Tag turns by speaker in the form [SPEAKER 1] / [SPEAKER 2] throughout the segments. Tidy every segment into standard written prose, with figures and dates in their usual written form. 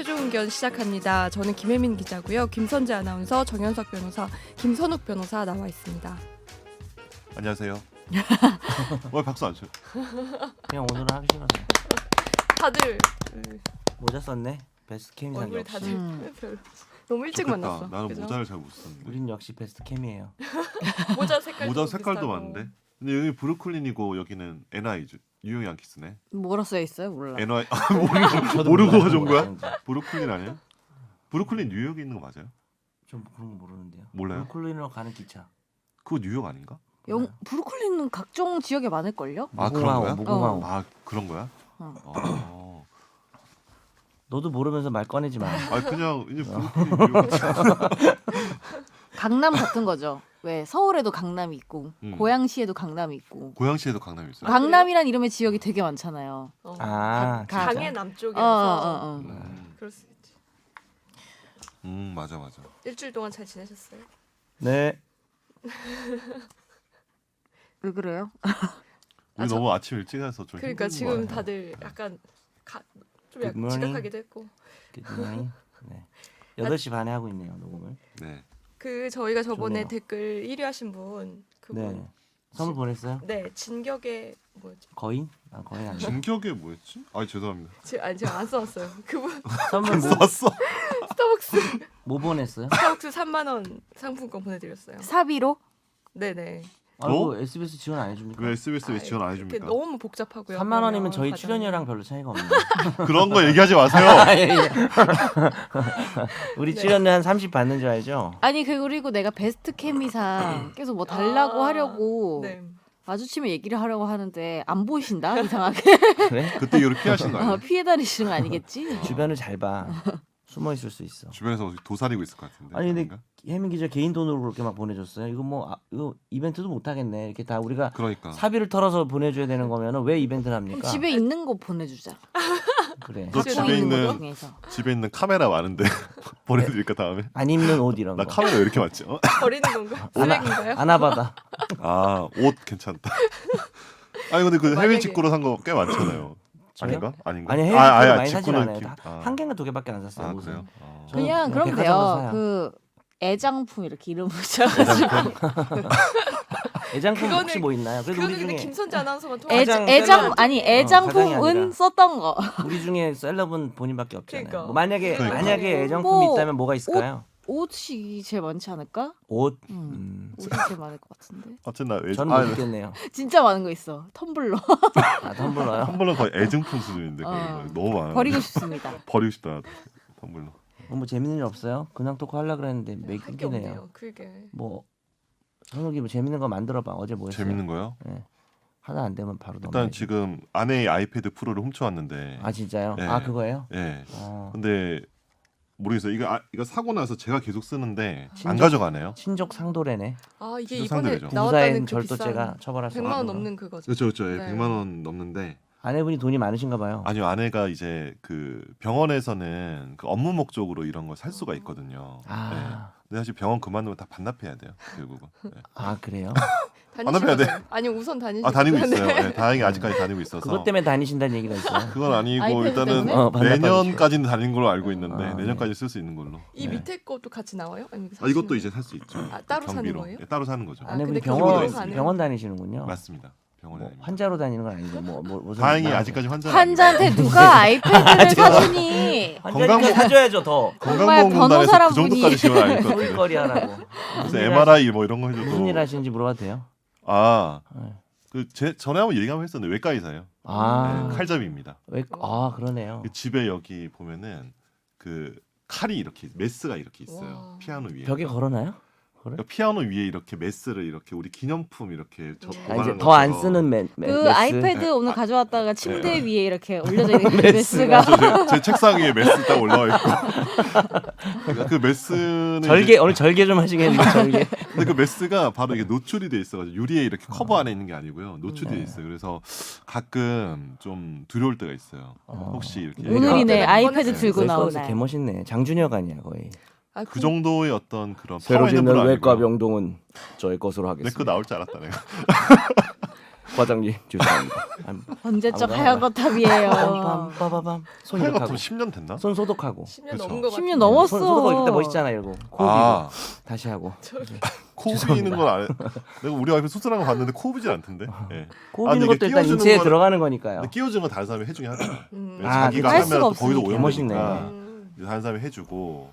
[SPEAKER 1] 표준견 시작합니다. 저는 김혜민 기자고요. 김선재 아나운서, 정현석 변호사, 김선욱 변호사 나와 있습니다.
[SPEAKER 2] 안녕하세요. 왜 박수 안 쳐요?
[SPEAKER 3] 그냥 오늘은 하기 싫어서.
[SPEAKER 1] 다들
[SPEAKER 3] 모자 썼네. 베스트 캠이상
[SPEAKER 1] 얼굴이
[SPEAKER 3] 역시.
[SPEAKER 1] 다들 별로 너무 일찍
[SPEAKER 2] 좋겠다.
[SPEAKER 1] 만났어.
[SPEAKER 2] 나는
[SPEAKER 1] 그죠?
[SPEAKER 2] 모자를 잘 못 쓰는데.
[SPEAKER 3] 우린 역시 베스트 캠이에요.
[SPEAKER 1] 모자 색깔도
[SPEAKER 2] 모자 색깔도
[SPEAKER 1] 비슷하고.
[SPEAKER 2] 많은데. 근데 여기 브루클린이고 여기는 NI 뉴욕 양키스네.
[SPEAKER 4] 뭐라 써 있어요? 몰라.
[SPEAKER 2] NI
[SPEAKER 3] 저도
[SPEAKER 2] 모르고
[SPEAKER 3] 몰라요.
[SPEAKER 2] 가져온 거야?
[SPEAKER 3] 뭔지.
[SPEAKER 2] 브루클린 아니야? 브루클린 뉴욕에 있는 거 맞아요?
[SPEAKER 3] 좀 그런 거 모르는데요.
[SPEAKER 2] 몰라요?
[SPEAKER 3] 브루클린으로 가는 기차.
[SPEAKER 2] 그거 뉴욕 아닌가?
[SPEAKER 4] 브루클린은 각종 지역에 많을걸요?
[SPEAKER 2] 아 그런 거야?
[SPEAKER 3] 무궁화호.
[SPEAKER 2] 아 그런 거야?
[SPEAKER 4] 어.
[SPEAKER 3] 너도 모르면서 말 꺼내지 마.
[SPEAKER 2] 아 그냥 이제 브루클린 뉴욕.
[SPEAKER 4] 강남 같은 거죠. 왜 서울에도 강남이 있고
[SPEAKER 2] 음.
[SPEAKER 4] 고양시에도 강남이 있고
[SPEAKER 2] 고양시에도 강남이 있어요.
[SPEAKER 4] 강남이란 이름의 지역이 되게 많잖아요.
[SPEAKER 3] 아,
[SPEAKER 4] 가-
[SPEAKER 1] 강의
[SPEAKER 4] 어,
[SPEAKER 1] 남쪽이라서
[SPEAKER 2] 음.
[SPEAKER 1] 그럴 수 있지.
[SPEAKER 2] 맞아.
[SPEAKER 1] 일주일 동안 잘 지내셨어요?
[SPEAKER 3] 네.
[SPEAKER 4] 왜 그래요?
[SPEAKER 2] 우리 너무 아침 일찍 해서 좀
[SPEAKER 1] 그러니까
[SPEAKER 2] 힘든
[SPEAKER 1] 지금
[SPEAKER 2] 거 같아요.
[SPEAKER 1] 다들 약간 좀
[SPEAKER 3] Good
[SPEAKER 1] 약간
[SPEAKER 3] morning.
[SPEAKER 1] 지각하기도 했고.
[SPEAKER 3] 굿모닝. 네. 8시 반에 하고 있네요, 녹음을.
[SPEAKER 2] 네.
[SPEAKER 1] 그 저희가 저번에
[SPEAKER 3] 좋네요.
[SPEAKER 1] 댓글 1위 하신 분 그분
[SPEAKER 3] 네. 선물 보냈어요?
[SPEAKER 1] 네 진격의 뭐였지?
[SPEAKER 3] 거인? 아, 거인 아니야.
[SPEAKER 2] 진격에 뭐였지? 아 죄송합니다.
[SPEAKER 1] 제가 안 써왔어요. 그분
[SPEAKER 3] 선물
[SPEAKER 2] 썼어.
[SPEAKER 1] 스타벅스
[SPEAKER 3] 뭐 보냈어요?
[SPEAKER 1] 스타벅스 3만 원 상품권 보내드렸어요.
[SPEAKER 4] 사비로?
[SPEAKER 1] 네네.
[SPEAKER 3] 아이고, SBS 지원 안 해줍니까?
[SPEAKER 2] 왜 SBS 왜 지원 안
[SPEAKER 1] 그게
[SPEAKER 2] 해줍니까?
[SPEAKER 1] 너무 복잡하고요.
[SPEAKER 3] 3만 원이면
[SPEAKER 1] 그러면
[SPEAKER 3] 저희
[SPEAKER 1] 과정이.
[SPEAKER 3] 출연료랑 별로 차이가 없네요.
[SPEAKER 2] 그런 거 얘기하지 마세요.
[SPEAKER 3] 예, 예. 우리
[SPEAKER 1] 네.
[SPEAKER 3] 출연료 한 30 받는 줄 알죠?
[SPEAKER 4] 아니 그리고 내가 베스트 케미상 계속 뭐 달라고 하려고
[SPEAKER 1] 네.
[SPEAKER 4] 마주치면 얘기를 하려고 하는데 안 보이신다 이상하게
[SPEAKER 3] 그래?
[SPEAKER 2] 그때 이렇게 피하신 거 아니에요?
[SPEAKER 4] 피해 다니시는 거 아니겠지?
[SPEAKER 3] 주변을 잘 봐. 숨어 있을 수 있어.
[SPEAKER 2] 주변에서 도사리고 있을 것 같은데.
[SPEAKER 3] 아니 근데
[SPEAKER 2] 그런가?
[SPEAKER 3] 혜민 기자 개인 돈으로 그렇게 막 보내줬어요. 이거 뭐 이거 이벤트도 못 하겠네. 이렇게 다 우리가
[SPEAKER 2] 그러니까
[SPEAKER 3] 사비를 털어서 보내줘야 되는 거면은 왜 이벤트를
[SPEAKER 4] 그럼
[SPEAKER 3] 합니까?
[SPEAKER 4] 집에 있는 거 보내주자.
[SPEAKER 3] 그래.
[SPEAKER 2] 너
[SPEAKER 1] 집에
[SPEAKER 2] 집에
[SPEAKER 1] 있는
[SPEAKER 2] 있는
[SPEAKER 1] 거
[SPEAKER 4] 중에서.
[SPEAKER 2] 집에 있는 카메라 많은데 보내드릴까 다음에?
[SPEAKER 3] 안 입는 옷 이런
[SPEAKER 2] 나
[SPEAKER 3] 거.
[SPEAKER 2] 카메라 왜 이렇게 많지? 어?
[SPEAKER 1] 버리는 건가? 쓰레기인가요?
[SPEAKER 3] 아나바다.
[SPEAKER 2] 아 옷 괜찮다. 아니 근데 그 해외
[SPEAKER 1] 만약에-
[SPEAKER 2] 직구로 산 거 꽤 많잖아요. 아닌가? 아닌가?
[SPEAKER 3] 아니 해외 직구로 많이 사진
[SPEAKER 2] 직구는
[SPEAKER 3] 않아요.
[SPEAKER 2] 기-
[SPEAKER 3] 한 개인가 두 개밖에 안 샀어요.
[SPEAKER 2] 아
[SPEAKER 3] 옷은.
[SPEAKER 2] 그래요?
[SPEAKER 3] 저는
[SPEAKER 4] 그냥 그럼
[SPEAKER 3] 백화점에서
[SPEAKER 4] 돼요.
[SPEAKER 3] 사요.
[SPEAKER 4] 그 애장품 이렇게 이름 붙여가지고
[SPEAKER 3] 애장품
[SPEAKER 1] 그거는-
[SPEAKER 3] 혹시 뭐 있나요? 그래도
[SPEAKER 1] 그거는
[SPEAKER 3] 우리
[SPEAKER 1] 근데
[SPEAKER 3] 중에
[SPEAKER 1] 김선재 아나운서만
[SPEAKER 3] 가장
[SPEAKER 4] 애장 아니
[SPEAKER 3] 가장이
[SPEAKER 4] 애장품은
[SPEAKER 3] 아니라.
[SPEAKER 4] 썼던 거.
[SPEAKER 3] 우리 중에 셀럽은 본인밖에 없잖아요.
[SPEAKER 1] 그러니까.
[SPEAKER 3] 뭐 만약에
[SPEAKER 2] 그러니까.
[SPEAKER 3] 만약에 애장품이
[SPEAKER 4] 뭐,
[SPEAKER 3] 있다면 뭐가 있을까요?
[SPEAKER 4] 옷이 제일 많지 않을까?
[SPEAKER 3] 옷.
[SPEAKER 4] 옷이 제일 많을 것 같은데.
[SPEAKER 2] 어쨌든 나 외.
[SPEAKER 3] 저는 못 입겠네요.
[SPEAKER 4] 진짜 많은 거 있어. 텀블러
[SPEAKER 3] 아 텀블러요?
[SPEAKER 2] 텀블러 거의 애증품 수준인데 그거 너무 많아.
[SPEAKER 4] 버리고 싶습니다.
[SPEAKER 2] 버리고 싶다. 텀블러.
[SPEAKER 3] 뭐 재밌는 일 없어요? 근황 토크 하려 그랬는데 매
[SPEAKER 1] 할게
[SPEAKER 3] 끊기네요.
[SPEAKER 1] 없네요. 그게
[SPEAKER 3] 뭐 선욱이 뭐 재밌는 거 만들어봐. 어제 뭐 했어요?
[SPEAKER 2] 재밌는 거요?
[SPEAKER 3] 하나 안 되면 바로
[SPEAKER 2] 일단
[SPEAKER 3] 넘어가야지.
[SPEAKER 2] 지금 아내의 아이패드 프로를 훔쳐왔는데.
[SPEAKER 3] 아 진짜요?
[SPEAKER 2] 네.
[SPEAKER 3] 아 그거예요?
[SPEAKER 2] 예.
[SPEAKER 3] 어.
[SPEAKER 2] 근데 모르겠어요. 이거 사고 나서 제가 계속 쓰는데 안
[SPEAKER 3] 친정-
[SPEAKER 2] 가져가네요.
[SPEAKER 3] 친족 상도래네.
[SPEAKER 1] 아 이게
[SPEAKER 2] 진짜
[SPEAKER 1] 이번에
[SPEAKER 2] 상대죠.
[SPEAKER 1] 나왔다는
[SPEAKER 3] 부사엔
[SPEAKER 1] 그
[SPEAKER 3] 절도죄가
[SPEAKER 1] 비싼
[SPEAKER 3] 처벌할 수
[SPEAKER 1] 100만 원
[SPEAKER 3] 없는 거.
[SPEAKER 1] 넘는 그거죠.
[SPEAKER 2] 그렇죠. 예,
[SPEAKER 1] 네.
[SPEAKER 2] 100만 원 넘는데
[SPEAKER 3] 아내분이 돈이 많으신가 봐요.
[SPEAKER 2] 아니요 아내가 이제 그 병원에서는 그 업무 목적으로 이런 걸 살 수가 있거든요.
[SPEAKER 3] 아,
[SPEAKER 2] 네. 근데 사실 병원 그만두면 다 반납해야 돼요 결국은. 네.
[SPEAKER 3] 아 그래요?
[SPEAKER 2] 반납해야 돼.
[SPEAKER 1] 아니 우선 다니시고.
[SPEAKER 2] 아 다니고 있어요. 네, 다행히 아직까지 다니고 있어서.
[SPEAKER 3] 그것 때문에 다니신다는 얘기가 있어요.
[SPEAKER 2] 그건 아니고
[SPEAKER 4] 아이패드
[SPEAKER 2] 일단은
[SPEAKER 4] 때문에?
[SPEAKER 3] 반납하고
[SPEAKER 2] 내년까지는 다니는 걸로 알고 있는데
[SPEAKER 3] 아,
[SPEAKER 2] 내년까지 쓸 수 있는 걸로.
[SPEAKER 1] 이
[SPEAKER 2] 네.
[SPEAKER 1] 밑에 것도 같이 나와요? 아니면
[SPEAKER 2] 아 이것도
[SPEAKER 1] 사시는
[SPEAKER 2] 이제 살 수 있죠.
[SPEAKER 1] 아, 따로 사는
[SPEAKER 2] 경비로.
[SPEAKER 1] 거예요?
[SPEAKER 2] 예, 따로 사는 거죠.
[SPEAKER 1] 아,
[SPEAKER 3] 아내분이
[SPEAKER 1] 근데 그거로
[SPEAKER 3] 병원
[SPEAKER 1] 가는-
[SPEAKER 3] 병원 다니시는군요.
[SPEAKER 2] 맞습니다. 병원에.
[SPEAKER 3] 뭐
[SPEAKER 2] 다닙니다.
[SPEAKER 3] 환자로 다니는 건 아니고 무슨
[SPEAKER 2] 다행히
[SPEAKER 3] 뭐-
[SPEAKER 2] 아직까지 환자
[SPEAKER 4] 환자한테 누가 아이패드를 사주니?
[SPEAKER 3] 환자니까
[SPEAKER 2] 건강보-
[SPEAKER 3] 사줘야죠 더.
[SPEAKER 2] 건강보험공단에서
[SPEAKER 4] 변호사란
[SPEAKER 2] 그 정도까지 지원 아닐 것 같아요.
[SPEAKER 3] 소일거리 하라고.
[SPEAKER 2] 그래서 MRI 뭐 이런 거 해줘도
[SPEAKER 3] 무슨 일 하시는지 물어봐도 돼요?
[SPEAKER 2] 아,
[SPEAKER 3] 네.
[SPEAKER 2] 그 전에 한번 얘기 한번 했었는데 외과 의사예요.
[SPEAKER 3] 아,
[SPEAKER 2] 네, 칼잡이입니다.
[SPEAKER 3] 그러네요.
[SPEAKER 2] 그 집에 여기 보면은 그 칼이 이렇게 메스가 이렇게 있어요.
[SPEAKER 1] 와.
[SPEAKER 2] 피아노 위에.
[SPEAKER 3] 벽에 걸어놔요? 그래?
[SPEAKER 2] 그러니까 피아노 위에 이렇게 메스를 이렇게 우리 기념품 이렇게
[SPEAKER 1] 아,
[SPEAKER 3] 아, 이제
[SPEAKER 2] 보관하는
[SPEAKER 3] 더 안
[SPEAKER 2] 것처럼.
[SPEAKER 3] 쓰는
[SPEAKER 4] 그
[SPEAKER 3] 메스?
[SPEAKER 4] 아이패드 오늘 가져왔다가 침대 위에 이렇게 올려져 있는 그 메스가
[SPEAKER 2] 제 책상 위에 메스 딱 올라와 있고. 그러니까 그 메스는
[SPEAKER 3] 절개 오늘 절개 좀 하시겠는데 절개.
[SPEAKER 2] 근데 그 메스가 바로 이게 노출이 돼 있어가지고 유리에 이렇게 커버 안에 있는 게 아니고요. 노출이 돼 있어요. 그래서 가끔 좀 두려울 때가 있어요. 혹시 이렇게
[SPEAKER 4] 오늘이네
[SPEAKER 2] 얘가-
[SPEAKER 4] 아이패드
[SPEAKER 1] 네,
[SPEAKER 4] 들고 나온
[SPEAKER 3] 외과에서
[SPEAKER 4] 날.
[SPEAKER 3] 개 멋있네. 장준혁 아니야 거의.
[SPEAKER 1] 아,
[SPEAKER 2] 그 정도의 어떤 그런
[SPEAKER 3] 새로
[SPEAKER 2] 파워 있는
[SPEAKER 3] 짓는
[SPEAKER 2] 분은
[SPEAKER 3] 외과
[SPEAKER 2] 아니고요.
[SPEAKER 3] 병동은 저의 것으로
[SPEAKER 2] 내
[SPEAKER 3] 하겠습니다.
[SPEAKER 2] 거 나올 줄 알았다 내가.
[SPEAKER 3] 과장님 죄송합니다.
[SPEAKER 4] 언제적
[SPEAKER 3] 아,
[SPEAKER 4] 하얀 거탑이에요.
[SPEAKER 3] 빰빰빠바밤 손
[SPEAKER 2] 하얀
[SPEAKER 3] 이렇게
[SPEAKER 2] 것
[SPEAKER 3] 하고
[SPEAKER 2] 10년 됐나?
[SPEAKER 3] 손 소독하고
[SPEAKER 1] 10년
[SPEAKER 2] 그쵸.
[SPEAKER 1] 넘은 거
[SPEAKER 4] 10년
[SPEAKER 1] 같은데.
[SPEAKER 4] 넘었어.
[SPEAKER 3] 손 소독 이때 멋있잖아 이러고 코
[SPEAKER 2] 아,
[SPEAKER 3] 비고 다시 하고
[SPEAKER 2] 코 비는 건 안 해. 내가 우리 와이프 수술한 거 봤는데 코 비질 않던데. 예.
[SPEAKER 3] 코
[SPEAKER 2] 아,
[SPEAKER 3] 비는
[SPEAKER 2] 근데
[SPEAKER 3] 것도
[SPEAKER 2] 이게
[SPEAKER 3] 일단
[SPEAKER 2] 끼워주는
[SPEAKER 3] 인체에
[SPEAKER 2] 거는-
[SPEAKER 3] 들어가는 거니까요.
[SPEAKER 2] 근데 끼워주는 건 다른 사람이 해주긴 하더라.
[SPEAKER 1] 음.
[SPEAKER 3] 아,
[SPEAKER 2] 자기가
[SPEAKER 3] 할
[SPEAKER 2] 하면
[SPEAKER 4] 수가
[SPEAKER 2] 또 거기도
[SPEAKER 4] 없으니까.
[SPEAKER 3] 멋있네.
[SPEAKER 2] 오염되니까
[SPEAKER 1] 음.
[SPEAKER 2] 다른 사람이 해주고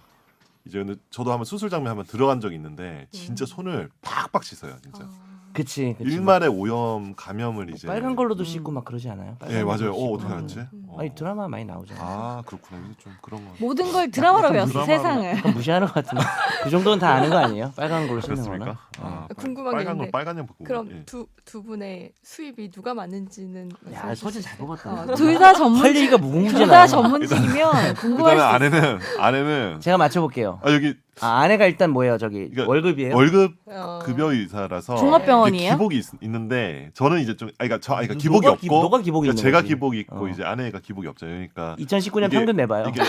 [SPEAKER 2] 이제 근데 저도 한번 수술 장면 한번 들어간 적이 있는데 진짜 손을 팍팍 씻어요 진짜.
[SPEAKER 3] 그치.
[SPEAKER 2] 일말의 오염 감염을 이제.
[SPEAKER 3] 빨간 걸로도 씻고 막 그러지 않아요?
[SPEAKER 2] 예
[SPEAKER 3] 빨간
[SPEAKER 2] 맞아요.
[SPEAKER 3] 걸로 씻고.
[SPEAKER 2] 어떻게 알았지?
[SPEAKER 3] 아니 드라마 많이 나오죠.
[SPEAKER 2] 아 그렇구나. 이게 좀 그런 거.
[SPEAKER 4] 모든 걸 드라마로
[SPEAKER 2] 약간
[SPEAKER 4] 배웠어
[SPEAKER 2] 드라마로-
[SPEAKER 4] 세상을.
[SPEAKER 3] 약간 무시하는 것 같은데 그 정도는 다 아는 거 아니에요? 빨간 걸로 씻는 거는.
[SPEAKER 2] 그렇습니까? 아,
[SPEAKER 1] 궁금한 게
[SPEAKER 2] 빨간 걸
[SPEAKER 1] 있는데.
[SPEAKER 2] 빨간색 바꾸고.
[SPEAKER 1] 그럼
[SPEAKER 2] 예.
[SPEAKER 1] 두 분의 수입이 누가 맞는지는
[SPEAKER 3] 야
[SPEAKER 1] 말씀해
[SPEAKER 3] 서재
[SPEAKER 1] 주실
[SPEAKER 3] 잘
[SPEAKER 1] 수 있어요?
[SPEAKER 3] 뽑았다.
[SPEAKER 4] 둘 다 전문.
[SPEAKER 3] 할 얘기가 무궁무진하네.
[SPEAKER 4] 둘다 전문직이면 궁금할
[SPEAKER 2] 일단은
[SPEAKER 4] 수 있어.
[SPEAKER 2] 아내는
[SPEAKER 3] 제가 맞춰볼게요.
[SPEAKER 2] 아 여기
[SPEAKER 3] 아내가 일단 뭐예요? 저기
[SPEAKER 2] 그러니까
[SPEAKER 3] 월급이에요?
[SPEAKER 2] 월급
[SPEAKER 1] 어.
[SPEAKER 2] 급여 의사라서
[SPEAKER 4] 종합병원이에요?
[SPEAKER 2] 이게 기복이 있는데 저는 이제 좀 그러니까
[SPEAKER 3] 누-
[SPEAKER 2] 기복이
[SPEAKER 3] 너가
[SPEAKER 2] 없고
[SPEAKER 3] 기- 너가 기복이
[SPEAKER 2] 그러니까
[SPEAKER 3] 있는
[SPEAKER 2] 제가
[SPEAKER 3] 거지.
[SPEAKER 2] 기복이 있고
[SPEAKER 3] 어.
[SPEAKER 2] 이제 아내가 기복이 없잖아요. 그러니까
[SPEAKER 3] 2019년
[SPEAKER 2] 이게-
[SPEAKER 3] 평균 내봐요.
[SPEAKER 2] 이게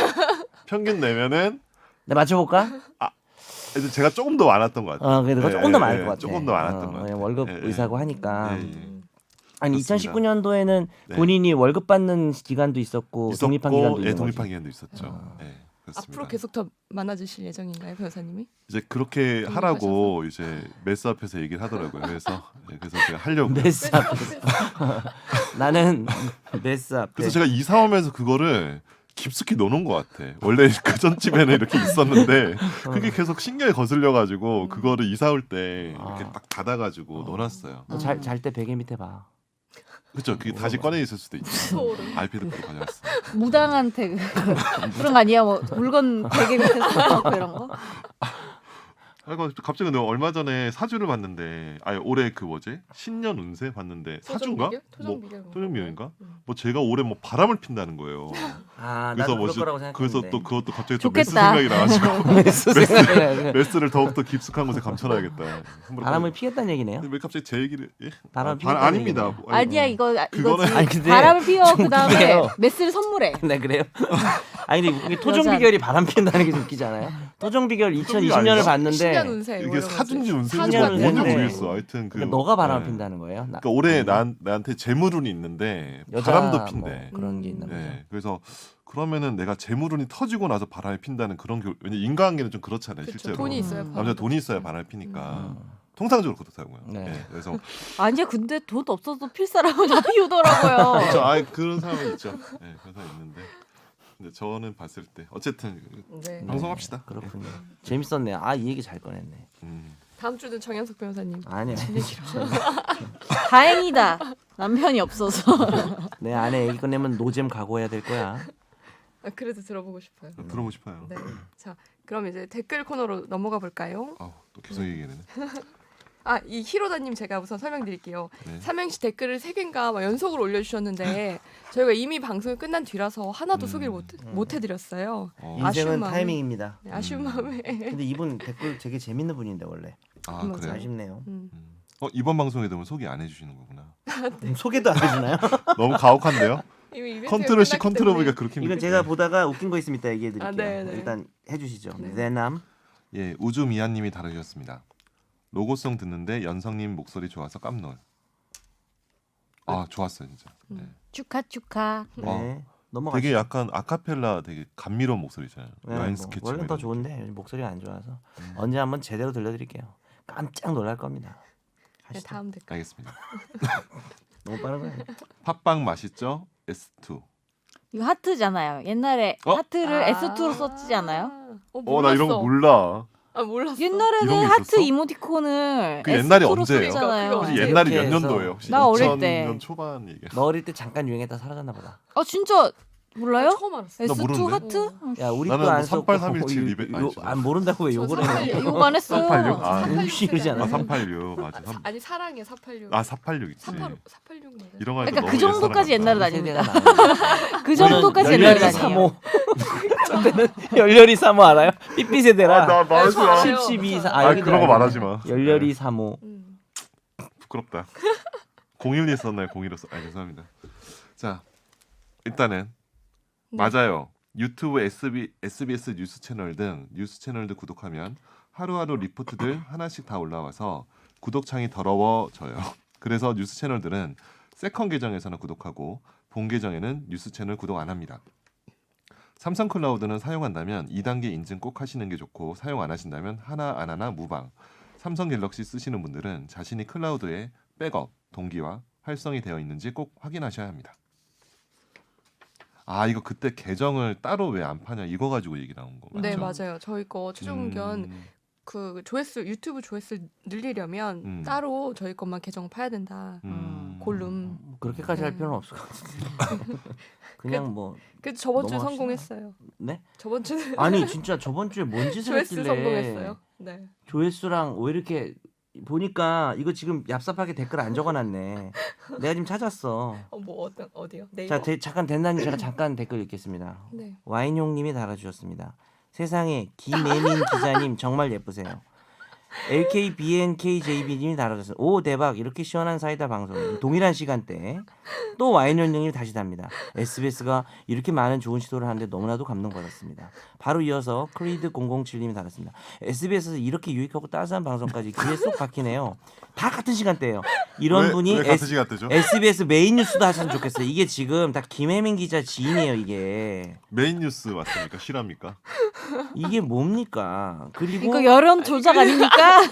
[SPEAKER 2] 평균 내면은
[SPEAKER 3] 네, 맞춰볼까?
[SPEAKER 2] 그래서 제가 조금 더 많았던 것 같아요.
[SPEAKER 3] 그래도
[SPEAKER 2] 예,
[SPEAKER 3] 조금 더
[SPEAKER 2] 예,
[SPEAKER 3] 많을
[SPEAKER 2] 예,
[SPEAKER 3] 것 같아.
[SPEAKER 2] 조금 더 많았던 것 같아요.
[SPEAKER 3] 월급
[SPEAKER 2] 예, 예.
[SPEAKER 3] 의사고 하니까.
[SPEAKER 2] 예, 예.
[SPEAKER 3] 아니
[SPEAKER 2] 그렇습니다.
[SPEAKER 3] 2019년도에는
[SPEAKER 2] 네.
[SPEAKER 3] 본인이 월급 받는 기간도 있었고 독립한 기간도 있는
[SPEAKER 2] 예,
[SPEAKER 3] 거지.
[SPEAKER 2] 독립한 기간도 있었죠. 예, 그렇습니다.
[SPEAKER 1] 앞으로 계속 더 많아지실 예정인가요, 변호사님이?
[SPEAKER 2] 이제 그렇게 하라고 이제 메스 앞에서 얘기를 하더라고요. 그래서 제가 하려고.
[SPEAKER 3] 메스 앞에서. 나는 메스 앞에.
[SPEAKER 2] 그래서 제가 이사 오면서 그거를 깊숙이 넣어놓은 것 같아. 원래 그 전 집에는 이렇게 있었는데 그게 계속 신경에 거슬려가지고 그거를 이사 올 때 이렇게 딱 닫아가지고 넣어놨어요.
[SPEAKER 3] 잘 때 베개 밑에 봐.
[SPEAKER 2] 그렇죠. 그게 다시 꺼내 있을 수도 있죠.
[SPEAKER 1] 소름.
[SPEAKER 2] RP도 그거 가져왔어.
[SPEAKER 4] 무당한테 그런 거 아니야? 뭐 물건 베개 밑에 써놓고 이런 거?
[SPEAKER 2] 아이고 갑자기 내가 얼마 전에 사주를 봤는데, 아니 올해 그 뭐지 신년 운세 봤는데 사주인가?
[SPEAKER 1] 토정비결?
[SPEAKER 2] 토정비결인가? 뭐 제가 올해 뭐 바람을 핀다는 거예요.
[SPEAKER 3] 아
[SPEAKER 2] 그래서
[SPEAKER 3] 나도
[SPEAKER 2] 뭐
[SPEAKER 3] 그럴 거라고 생각했는데.
[SPEAKER 2] 그래서 또 그것도 갑자기 또 메스
[SPEAKER 4] 좋겠다.
[SPEAKER 2] 생각이 나가지고
[SPEAKER 3] 메스 생각이
[SPEAKER 2] 메스를 더욱더 깊숙한 곳에 감춰놔야겠다. 함부로
[SPEAKER 3] 바람을 피했다는 얘기네요.
[SPEAKER 2] 근데 왜 갑자기 제 얘기를? 예?
[SPEAKER 3] 바람
[SPEAKER 2] 아,
[SPEAKER 3] 피웠다는
[SPEAKER 2] 아닙니다.
[SPEAKER 3] 얘기네요.
[SPEAKER 2] 뭐, 아니,
[SPEAKER 4] 아니야 이거
[SPEAKER 2] 그거는-
[SPEAKER 4] 이거지.
[SPEAKER 3] 아니, 근데
[SPEAKER 4] 바람을 피워
[SPEAKER 3] 좀
[SPEAKER 4] 그 다음에
[SPEAKER 3] 웃기네요.
[SPEAKER 4] 메스를 선물해.
[SPEAKER 3] 네 그래요? 아니 근데 이게 토종 비결이 바람 피운다는 게 좀 웃기지 않아요? 토종 비결 2020년을
[SPEAKER 2] 아니죠?
[SPEAKER 3] 봤는데
[SPEAKER 1] 신년 운세 뭐
[SPEAKER 2] 이게
[SPEAKER 1] 이런
[SPEAKER 2] 사준지
[SPEAKER 1] 거지.
[SPEAKER 2] 운세인지
[SPEAKER 3] 사주는
[SPEAKER 2] 뭔지
[SPEAKER 3] 운세인데
[SPEAKER 2] 모르겠어. 하여튼 그
[SPEAKER 3] 그러니까 너가 바람을
[SPEAKER 2] 네.
[SPEAKER 3] 핀다는 거예요?
[SPEAKER 2] 그러니까 올해 나한테 재물운이 있는데
[SPEAKER 3] 여자
[SPEAKER 2] 바람도 핀대.
[SPEAKER 3] 뭐 그런 게 있나 보죠.
[SPEAKER 2] 네, 그래서 그러면은 내가 재물운이 터지고 나서 바람이 핀다는 그런 게 왜냐 인간관계는 좀 그렇잖아요.
[SPEAKER 1] 그쵸,
[SPEAKER 2] 실제로
[SPEAKER 1] 돈이 있어야
[SPEAKER 3] 음.
[SPEAKER 2] 남자 돈이 있어야 바람이 피니까 통상적으로 그렇다고요.
[SPEAKER 3] 네.
[SPEAKER 2] 네, 그래서
[SPEAKER 4] 아니야 근데 돈 없어도 필 사람은 다 피우더라고요.
[SPEAKER 2] 그렇죠. 아 그런 사람이 있죠. 네, 그런 사람 있는데 근데 저는 봤을 때 어쨌든
[SPEAKER 1] 네.
[SPEAKER 2] 방송합시다.
[SPEAKER 3] 그렇군요. 재밌었네요. 아 이 얘기 잘 꺼냈네.
[SPEAKER 1] 다음 주는 정현석 변호사님.
[SPEAKER 3] 아니야.
[SPEAKER 4] 다행이다. 남편이 없어서.
[SPEAKER 3] 내 아내 얘기 꺼내면 노잼 각오해야 될 거야.
[SPEAKER 1] 아, 그래도 들어보고 싶어요.
[SPEAKER 2] 들어보고 싶어요.
[SPEAKER 1] 네. 자, 그럼 이제 댓글 코너로 넘어가 볼까요?
[SPEAKER 2] 또 계속 얘기하네.
[SPEAKER 1] 아, 이 히로다님 제가 우선 설명드릴게요.
[SPEAKER 2] 네.
[SPEAKER 1] 삼행시 댓글을 3개인가 막 연속으로 올려주셨는데 저희가 이미 방송이 끝난 뒤라서 하나도 소개를 못 해드렸어요.
[SPEAKER 3] 인생은
[SPEAKER 1] 아쉬운 마음에.
[SPEAKER 3] 타이밍입니다.
[SPEAKER 1] 네, 아쉬운 마음에.
[SPEAKER 3] 근데 이분 댓글 되게 재밌는 분인데 원래.
[SPEAKER 2] 아
[SPEAKER 1] 맞아요.
[SPEAKER 2] 그래요?
[SPEAKER 3] 아쉽네요.
[SPEAKER 2] 이번 방송에 되면 소개 안 해주시는 거구나.
[SPEAKER 3] 소개도 안 해주나요?
[SPEAKER 2] 너무 가혹한데요?
[SPEAKER 1] 이미 이벤트가
[SPEAKER 2] 컨트롤 C
[SPEAKER 1] 끝났기
[SPEAKER 2] 컨트롤
[SPEAKER 1] 때문에.
[SPEAKER 2] V가 그렇게
[SPEAKER 3] 이건
[SPEAKER 2] 힘들어요.
[SPEAKER 3] 제가 보다가 웃긴 거 있으면 이따 얘기해드릴게요.
[SPEAKER 1] 아, 네, 네.
[SPEAKER 3] 일단 해주시죠.
[SPEAKER 1] 네.
[SPEAKER 3] 내남.
[SPEAKER 2] 예, 우주 미아님이 다루셨습니다. 로고송 듣는데 연성님 목소리 좋아서 깜놀. 아 좋았어요 진짜. 네.
[SPEAKER 4] 축하.
[SPEAKER 3] 네. 넘어가시죠.
[SPEAKER 2] 되게 약간 아카펠라 되게 감미로운 목소리잖아요.
[SPEAKER 3] 네,
[SPEAKER 2] 라인
[SPEAKER 3] 뭐,
[SPEAKER 2] 스케치.
[SPEAKER 3] 원래 더
[SPEAKER 2] 이런
[SPEAKER 3] 좋은데 요즘 목소리가 안 좋아서 언제 한번 제대로 들려드릴게요. 깜짝 놀랄 겁니다.
[SPEAKER 1] 네,
[SPEAKER 3] 가시죠.
[SPEAKER 1] 다음 댓글.
[SPEAKER 2] 알겠습니다.
[SPEAKER 3] 너무 빠른 거예요.
[SPEAKER 2] 팥빵 맛있죠? S2.
[SPEAKER 4] 이거 하트잖아요. 옛날에
[SPEAKER 2] 어?
[SPEAKER 4] 하트를 S2로 썼지 않아요?
[SPEAKER 2] 나 이런 거 몰라.
[SPEAKER 1] 아 몰랐어.
[SPEAKER 4] 옛날에는
[SPEAKER 2] 이런 게
[SPEAKER 4] 하트
[SPEAKER 2] 있었어?
[SPEAKER 4] 이모티콘을
[SPEAKER 2] 그 옛날이
[SPEAKER 4] S2로
[SPEAKER 2] 언제예요?
[SPEAKER 4] 썼잖아요.
[SPEAKER 1] 그거
[SPEAKER 2] 혹시
[SPEAKER 1] 언제?
[SPEAKER 2] 옛날이 몇
[SPEAKER 3] 이렇게 해서
[SPEAKER 2] 년도예요? 혹시
[SPEAKER 4] 나 어릴 때.
[SPEAKER 2] 2000년 초반 얘기.
[SPEAKER 3] 너 어릴 때 잠깐 유행했다 사라졌나 보다.
[SPEAKER 4] 아 진짜 몰라요?
[SPEAKER 1] 처음 알았어.
[SPEAKER 2] 나
[SPEAKER 4] S2
[SPEAKER 2] 모르는데?
[SPEAKER 4] 하트?
[SPEAKER 3] 야 우리
[SPEAKER 2] 나는
[SPEAKER 3] 또안
[SPEAKER 2] 뭐
[SPEAKER 3] 썼고
[SPEAKER 2] 38317 리베- 아니지.
[SPEAKER 3] 안 모른다고 왜 욕을
[SPEAKER 1] 저
[SPEAKER 3] 해?
[SPEAKER 4] 욕 안 했어요.
[SPEAKER 2] 386? 아,
[SPEAKER 3] 음식 이러지 않았어?
[SPEAKER 2] 386 맞아.
[SPEAKER 1] 아니 사랑해 486.
[SPEAKER 2] 아 486 있지.
[SPEAKER 1] 486 맞아.
[SPEAKER 2] 이런 거 하니까
[SPEAKER 4] 그러니까 그
[SPEAKER 2] 너무
[SPEAKER 4] 정도까지
[SPEAKER 2] 옛사람
[SPEAKER 4] 옛날에
[SPEAKER 2] 같다.
[SPEAKER 4] 다닙니다. 그 정도까지
[SPEAKER 3] 열렬히
[SPEAKER 4] 옛날에 다녀요.
[SPEAKER 3] 3호. 저때는 열렬히 3호 알아요? 삐삐 세대라.
[SPEAKER 2] 나 말하지 마.
[SPEAKER 1] 10,
[SPEAKER 3] 12, 4.
[SPEAKER 2] 아 그런 거 말하지 마.
[SPEAKER 3] 열렬히 3호.
[SPEAKER 2] 부끄럽다. 01이 썼나요? 01로 써. 아 죄송합니다. 자 일단은 맞아요. 유튜브, SBS 뉴스 채널 등 뉴스 채널들 구독하면 하루하루 리포트들 하나씩 다 올라와서 구독창이 더러워져요. 그래서 뉴스 채널들은 세컨 계정에서는 구독하고 본 계정에는 뉴스 채널 구독 안 합니다. 삼성 클라우드는 사용한다면 2단계 인증 꼭 하시는 게 좋고 사용 안 하신다면 하나 안 하나 무방. 삼성 갤럭시 쓰시는 분들은 자신이 클라우드에 백업, 동기화, 활성이 되어 있는지 꼭 확인하셔야 합니다. 아 이거 그때 계정을 따로 왜 안 파냐 이거 가지고 얘기 나온 거 맞죠?
[SPEAKER 1] 네 맞아요. 저희 거 최종 의견
[SPEAKER 2] 음,
[SPEAKER 1] 그 조회수 유튜브 조회수 늘리려면 따로 저희 것만 계정 파야 된다. 골룸.
[SPEAKER 3] 그렇게까지 할
[SPEAKER 1] 네.
[SPEAKER 3] 필요는 없을 것 같은데. 그냥 뭐
[SPEAKER 1] 그래서 저번 주
[SPEAKER 3] 넘어갑시다.
[SPEAKER 1] 성공했어요.
[SPEAKER 3] 네?
[SPEAKER 1] 저번 주는
[SPEAKER 3] 아니 진짜 저번 주에 뭔 짓을
[SPEAKER 1] 조회수
[SPEAKER 3] 했길래
[SPEAKER 1] 성공했어요. 네.
[SPEAKER 3] 조회수랑 왜 이렇게 보니까 이거 지금 얍삽하게 댓글 안 적어놨네. 내가 지금 찾았어.
[SPEAKER 1] 뭐 어디요? 네이버.
[SPEAKER 3] 자 잠깐 된다니 제가 잠깐 댓글 읽겠습니다.
[SPEAKER 1] 네.
[SPEAKER 3] 와인용님이 달아주셨습니다. 세상에 김예민 기자님 정말 예쁘세요. LKBNKJB님이 달아주셨어요. 오 대박 이렇게 시원한 사이다 방송 동일한 시간대에 또 와인용님이 다시 답니다. SBS가 이렇게 많은 좋은 시도를 하는데 너무나도 감동받았습니다. 바로 이어서 크리드 007님이 달았습니다. SBS에서 이렇게 유익하고 따스한 방송까지 귀에 쏙 박히네요. 다 같은 시간대예요. 이런 분이
[SPEAKER 2] 왜 같은 시간대죠?
[SPEAKER 3] SBS 메인 뉴스도 하셨으면 좋겠어요. 이게 지금 다 김혜민 기자 지인이에요. 이게
[SPEAKER 2] 메인 뉴스 맞습니까? 실합니까?
[SPEAKER 3] 이게 뭡니까? 그리고
[SPEAKER 4] 이거 여론 조작 아닙니까?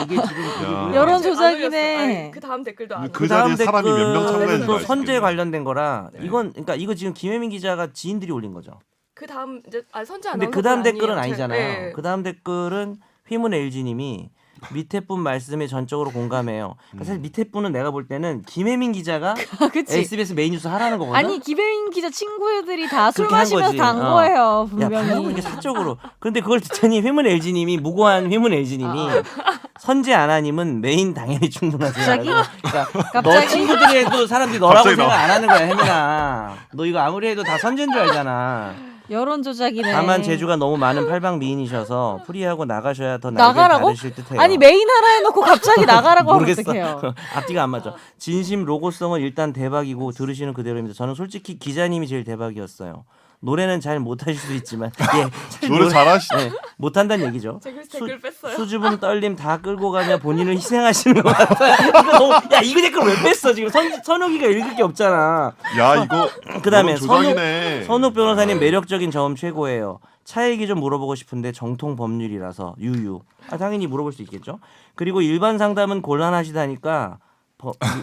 [SPEAKER 3] 이게 지금 그리고요.
[SPEAKER 4] 여론
[SPEAKER 1] 아직 안
[SPEAKER 4] 조작이네.
[SPEAKER 1] 올렸어요. 아니, 그 다음 댓글도 안
[SPEAKER 2] 그
[SPEAKER 1] 올렸어요.
[SPEAKER 2] 자리에 사람이 몇 명 참가했는지
[SPEAKER 3] 또
[SPEAKER 2] 알겠네.
[SPEAKER 3] 선제 관련된 거라
[SPEAKER 2] 네.
[SPEAKER 3] 이건 그러니까 이거 지금 김혜민 기자가 지인들이 올린 거죠.
[SPEAKER 1] 그 다음 이제 선제 안
[SPEAKER 3] 근데
[SPEAKER 1] 나오는
[SPEAKER 3] 그 다음
[SPEAKER 1] 건
[SPEAKER 3] 댓글은
[SPEAKER 1] 아니에요.
[SPEAKER 3] 아니잖아요.
[SPEAKER 1] 네.
[SPEAKER 3] 그 다음 댓글은 휘문 LG님이 밑에 분 말씀에 전적으로 공감해요. 그러니까 사실 밑에 분은 내가 볼 때는 김혜민 기자가
[SPEAKER 4] 그치?
[SPEAKER 3] SBS 메인 뉴스 하라는 거거든.
[SPEAKER 4] 아니 김혜민 기자 친구 애들이 다 술
[SPEAKER 3] 그렇게 한
[SPEAKER 4] 마시면서
[SPEAKER 3] 거지.
[SPEAKER 4] 다 한
[SPEAKER 3] 어.
[SPEAKER 4] 거예요
[SPEAKER 3] 야
[SPEAKER 4] 분명히.
[SPEAKER 3] 방금 이게 사적으로. 그런데 그걸 듣더니 휘문 LG님이 무고한 휘문 LG님이 선재 아나님은 메인 당연히 충분하세요.
[SPEAKER 4] 갑자기?
[SPEAKER 3] 그러니까 너
[SPEAKER 4] 갑자기?
[SPEAKER 3] 친구들이 해도 사람들이 너라고
[SPEAKER 2] 갑자기
[SPEAKER 3] 생각
[SPEAKER 2] 너.
[SPEAKER 3] 안 하는 거야 혜민아. 너 이거 아무리 해도 다 선재인 줄 알잖아.
[SPEAKER 4] 여론 조작이네.
[SPEAKER 3] 다만 제주가 너무 많은 팔방 미인이셔서 프리하고 나가셔야 더 날개
[SPEAKER 4] 나가라고?
[SPEAKER 3] 다르실 듯해요.
[SPEAKER 4] 아니 메인 하나 해놓고 갑자기 나가라고 하면
[SPEAKER 3] 모르겠어.
[SPEAKER 4] 어떡해요?
[SPEAKER 3] 앞뒤가 안 맞아. 진심 로고성은 일단 대박이고 들으시는 그대로입니다. 저는 솔직히 기자님이 제일 대박이었어요. 노래는 잘 못하실 수 있지만 예,
[SPEAKER 2] 노래 잘하시.
[SPEAKER 3] 네, 못한다는 얘기죠.
[SPEAKER 1] 제가 댓글 뺐어요.
[SPEAKER 3] 수줍음 떨림 다 끌고 가며 본인을 희생하시는 것 같아요. 이거 너무, 야 이거 댓글 왜 뺐어 지금 선욱이가 읽을 게 없잖아.
[SPEAKER 2] 야 이거
[SPEAKER 3] 그다음에
[SPEAKER 2] 조작이네.
[SPEAKER 3] 선욱 변호사님 매력적인 점 최고예요. 차 얘기 좀 물어보고 싶은데 정통 법률이라서 유유. 당연히 물어볼 수 있겠죠. 그리고 일반 상담은 곤란하시다니까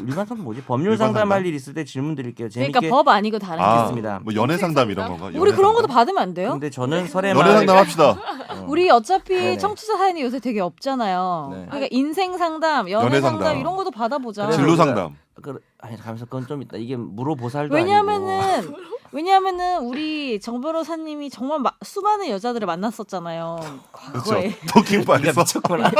[SPEAKER 3] 일반 상담 뭐지? 법률
[SPEAKER 2] 일반
[SPEAKER 3] 상담할
[SPEAKER 2] 상담?
[SPEAKER 3] 일 있을 때 질문 드릴게요. 재밌게.
[SPEAKER 4] 그러니까 법 아니고 다른 게
[SPEAKER 2] 아,
[SPEAKER 4] 있습니다.
[SPEAKER 3] 있습니다.
[SPEAKER 2] 뭐 연애 상담 이런 건가?
[SPEAKER 4] 우리
[SPEAKER 2] 연애
[SPEAKER 4] 그런 것도
[SPEAKER 2] 상담?
[SPEAKER 4] 받으면 안 돼요?
[SPEAKER 3] 근데 저는 설에
[SPEAKER 2] 연애 상담 합시다.
[SPEAKER 4] 우리 어차피
[SPEAKER 3] 네네.
[SPEAKER 4] 청취자 사연이 요새 되게 없잖아요.
[SPEAKER 3] 네.
[SPEAKER 4] 그러니까 인생 상담, 연애
[SPEAKER 2] 연애
[SPEAKER 4] 상담
[SPEAKER 2] 상담.
[SPEAKER 4] 이런 것도 받아보자.
[SPEAKER 3] 그래서
[SPEAKER 2] 진로
[SPEAKER 3] 우리가-
[SPEAKER 2] 상담.
[SPEAKER 3] 아니 가면서 그건 좀 있다. 이게 물어보살도
[SPEAKER 4] 왜냐하면은 우리 정 변호사님이 정말 수많은 여자들을 만났었잖아요.
[SPEAKER 2] 그렇죠.
[SPEAKER 4] 과거에.
[SPEAKER 2] 토킹
[SPEAKER 3] 아니고.
[SPEAKER 2] 파이서.
[SPEAKER 3] 미쳤구나.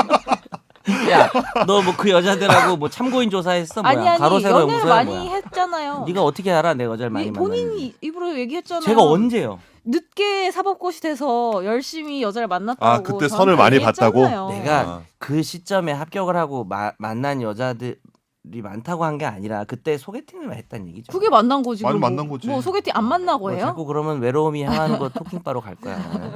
[SPEAKER 3] 야, 너 뭐 그 여자들하고 뭐 참고인 조사했어? 뭐야?
[SPEAKER 4] 아니
[SPEAKER 3] 가로 세로
[SPEAKER 4] 연애를
[SPEAKER 3] 무서워
[SPEAKER 4] 많이
[SPEAKER 3] 뭐야?
[SPEAKER 4] 했잖아요.
[SPEAKER 3] 네가 어떻게 알아? 내 여자를 많이 만났는지.
[SPEAKER 4] 본인이 입으로 얘기했잖아요.
[SPEAKER 3] 제가 언제요?
[SPEAKER 4] 늦게 사법고시 돼서 열심히 여자를 만났다고.
[SPEAKER 2] 아, 그때
[SPEAKER 4] 저한테
[SPEAKER 2] 선을 많이 봤다고?
[SPEAKER 4] 얘기했잖아요.
[SPEAKER 3] 내가
[SPEAKER 2] 아.
[SPEAKER 3] 그 시점에 합격을 하고 만난 여자들이 많다고 한 게 아니라 그때 소개팅을 했다는 얘기죠.
[SPEAKER 4] 그게 만난 거지.
[SPEAKER 2] 많이
[SPEAKER 4] 그럼
[SPEAKER 2] 만난 거지.
[SPEAKER 4] 뭐 소개팅 안 만나고
[SPEAKER 3] 뭐
[SPEAKER 4] 해요?
[SPEAKER 3] 자꾸 그러면 외로움이 향하는 거 토킹바로 갈 거야.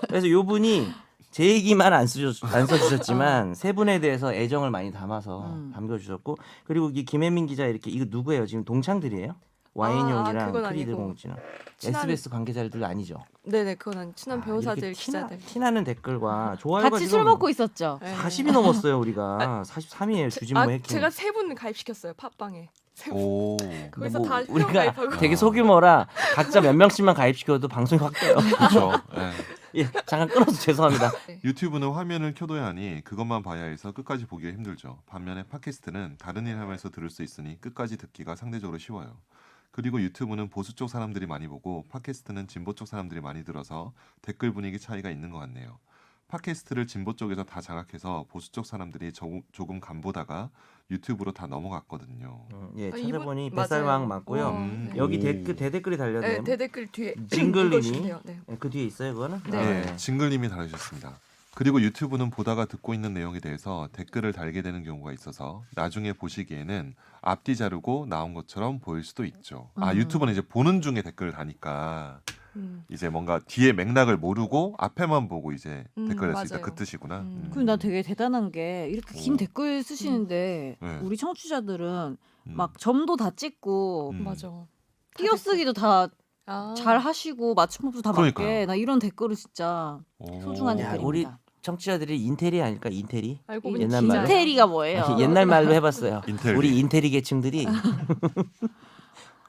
[SPEAKER 3] 그래서 요 분이 제 얘기만 안 써주셨지만 세 분에 대해서 애정을 많이 담아서 담겨주셨고 그리고 이 김혜민 기자 이렇게 이거 누구예요? 지금 동창들이에요? 와인용이랑
[SPEAKER 1] 그건
[SPEAKER 3] 크리드
[SPEAKER 1] 아니고.
[SPEAKER 3] 공지나
[SPEAKER 1] 친한-
[SPEAKER 3] SBS 관계자들 아니죠?
[SPEAKER 1] 네네 그건 친한 배우사들
[SPEAKER 3] 이렇게
[SPEAKER 1] 기자들.
[SPEAKER 3] 티나는 댓글과 좋아요가
[SPEAKER 4] 같이
[SPEAKER 3] 지금
[SPEAKER 4] 술 먹고 있었죠.
[SPEAKER 1] 네.
[SPEAKER 3] 40이 넘었어요 우리가 43이에요 주진모 해킹.
[SPEAKER 1] 제가 세 분 가입시켰어요 팟빵에.
[SPEAKER 2] 오.
[SPEAKER 1] 거기서
[SPEAKER 3] 뭐
[SPEAKER 1] 다
[SPEAKER 3] 우리가
[SPEAKER 1] 가입하고.
[SPEAKER 3] 되게 소규모라 각자 몇 명씩만 가입시켜도 방송이 확 돼요.
[SPEAKER 2] 그렇죠. 예.
[SPEAKER 3] 예, 잠깐 끊어서 죄송합니다.
[SPEAKER 2] 유튜브는 화면을 켜둬야 하니 그것만 봐야 해서 끝까지 보기가 힘들죠. 반면에 팟캐스트는 다른 일 하면서 들을 수 있으니 끝까지 듣기가 상대적으로 쉬워요. 그리고 유튜브는 보수 쪽 사람들이 많이 보고 팟캐스트는 진보 쪽 사람들이 많이 들어서 댓글 분위기 차이가 있는 것 같네요. 팟캐스트를 진보 쪽에서 다 장악해서 보수 쪽 사람들이 조금 간보다가 유튜브로 다 넘어갔거든요.
[SPEAKER 3] 예,
[SPEAKER 1] 아,
[SPEAKER 3] 찾아보니
[SPEAKER 1] 이분-
[SPEAKER 3] 뱃살왕
[SPEAKER 1] 맞아요.
[SPEAKER 3] 맞고요.
[SPEAKER 2] 음.
[SPEAKER 1] 네.
[SPEAKER 3] 여기
[SPEAKER 2] 오.
[SPEAKER 3] 대댓글이 달렸네요.
[SPEAKER 1] 네, 대댓글 뒤에
[SPEAKER 3] 징글님이
[SPEAKER 1] 읽어주시면 돼요. 네.
[SPEAKER 3] 그 뒤에 있어요, 그거는?
[SPEAKER 1] 네.
[SPEAKER 3] 아,
[SPEAKER 2] 네, 징글님이 달아주셨습니다. 그리고 유튜브는 보다가 듣고 있는 내용에 대해서 댓글을 달게 되는 경우가 있어서 나중에 보시기에는 앞뒤 자르고 나온 것처럼 보일 수도 있죠. 아 유튜브는 이제 보는 중에 댓글을 다니까 이제 뭔가 뒤에 맥락을 모르고 앞에만 보고 이제 댓글 낼수 있다
[SPEAKER 1] 맞아요.
[SPEAKER 2] 그 뜻이구나.
[SPEAKER 4] 그리고 나 되게 대단한 게 이렇게 긴
[SPEAKER 2] 오.
[SPEAKER 4] 댓글 쓰시는데
[SPEAKER 2] 네.
[SPEAKER 4] 우리 청취자들은
[SPEAKER 2] 음.
[SPEAKER 4] 막 점도 다 찍고
[SPEAKER 1] 맞아.
[SPEAKER 4] 띄어쓰기도 다
[SPEAKER 1] 아.
[SPEAKER 4] 잘 하시고 맞춤법도 다
[SPEAKER 2] 그러니까요.
[SPEAKER 4] 맞게 나 이런 댓글을 진짜
[SPEAKER 2] 오.
[SPEAKER 4] 소중한
[SPEAKER 3] 야,
[SPEAKER 4] 댓글입니다.
[SPEAKER 3] 청취자들이 인텔이 아닐까? 인텔이?
[SPEAKER 1] 알고 보니
[SPEAKER 3] 옛날
[SPEAKER 1] 기자예요.
[SPEAKER 3] 말로.
[SPEAKER 4] 인테리가 뭐예요?
[SPEAKER 3] 아니, 옛날 말로 해봤어요.
[SPEAKER 2] 인텔리.
[SPEAKER 3] 우리 인테리 계층들이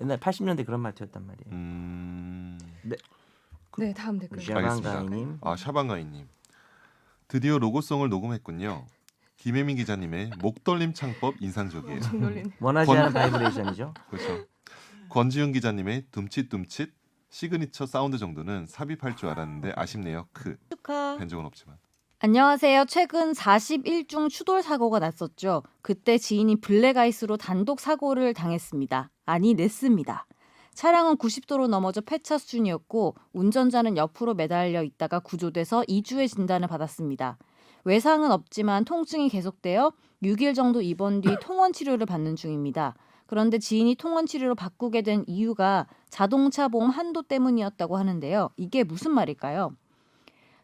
[SPEAKER 3] 옛날 80년대 그런 말투였단 말이에요.
[SPEAKER 1] 네, 다음 댓글.
[SPEAKER 3] 샤방가이님.
[SPEAKER 2] 아 샤방가이님 드디어 로고송을 녹음했군요. 김혜민 기자님의 목돌림 창법 인상적이에요.
[SPEAKER 1] 엄청 놀리네.
[SPEAKER 3] 원하지 않은 바이브레이션이죠.
[SPEAKER 2] 그렇죠. 권지윤 기자님의 둠칫둠칫 시그니처 사운드 정도는 삽입할 줄 알았는데 아쉽네요.
[SPEAKER 4] 축하.
[SPEAKER 2] 뵌 적은 없지만.
[SPEAKER 4] 안녕하세요. 최근 41중 추돌 사고가 났었죠. 그때 지인이 블랙아이스로 단독 사고를 당했습니다. 아니 냈습니다. 차량은 90도로 넘어져 폐차 수준이었고 운전자는 옆으로 매달려 있다가 구조돼서 2주의 진단을 받았습니다. 외상은 없지만 통증이 계속되어 6일 정도 입원 뒤 통원 치료를 받는 중입니다. 그런데 지인이 통원 치료로 바꾸게 된 이유가 자동차 보험 한도 때문이었다고 하는데요. 이게 무슨 말일까요?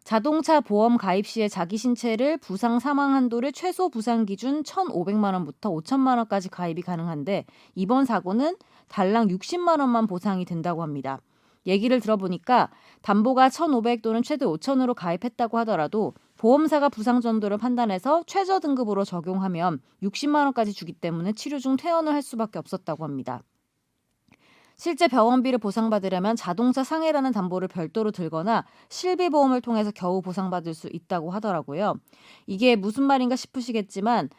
[SPEAKER 4] 자동차 보험 가입 시에 자기 신체를 부상 사망 한도를 최소 부상 기준 1,500만 원부터 5천만 원까지 가입이 가능한데 이번 사고는 달랑 60만 원만 보상이 된다고 합니다. 얘기를 들어보니까 담보가 1,500 또는 최대 5,000으로 가입했다고 하더라도 보험사가 부상 정도를 판단해서 최저 등급으로 적용하면 60만 원까지 주기 때문에 치료 중 퇴원을 할 수밖에 없었다고 합니다. 실제 병원비를 보상받으려면 자동차 상해라는 담보를 별도로 들거나 실비보험을 통해서 겨우 보상받을 수 있다고 하더라고요. 이게 무슨 말인가 싶으시겠지만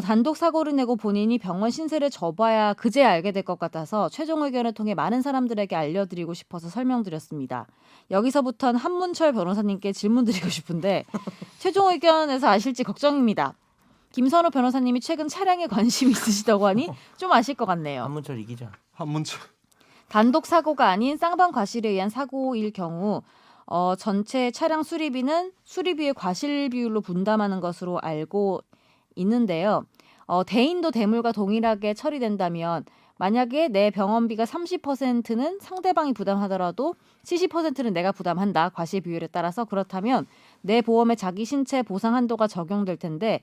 [SPEAKER 4] 단독 사고를 내고 본인이 병원 신세를 져봐야 그제야 알게 될 것 같아서 최종 의견을 통해 많은 사람들에게 알려드리고 싶어서 설명드렸습니다. 여기서부터는 한문철 변호사님께 질문드리고 싶은데 최종 의견에서 아실지 걱정입니다. 김선호 변호사님이 최근 차량에 관심이 있으시다고 하니 좀 아실 것 같네요.
[SPEAKER 3] 한문철 이기자.
[SPEAKER 2] 한문철.
[SPEAKER 4] 단독 사고가 아닌 쌍방 과실에 의한 사고일 경우 전체 차량 수리비는 수리비의 과실 비율로 분담하는 것으로 알고 있는데요. 대인도 대물과 동일하게 처리된다면 만약에 내 병원비가 30%는 상대방이 부담하더라도 70%는 내가 부담한다. 과실 비율에 따라서 그렇다면 내 보험에 자기 신체 보상 한도가 적용될 텐데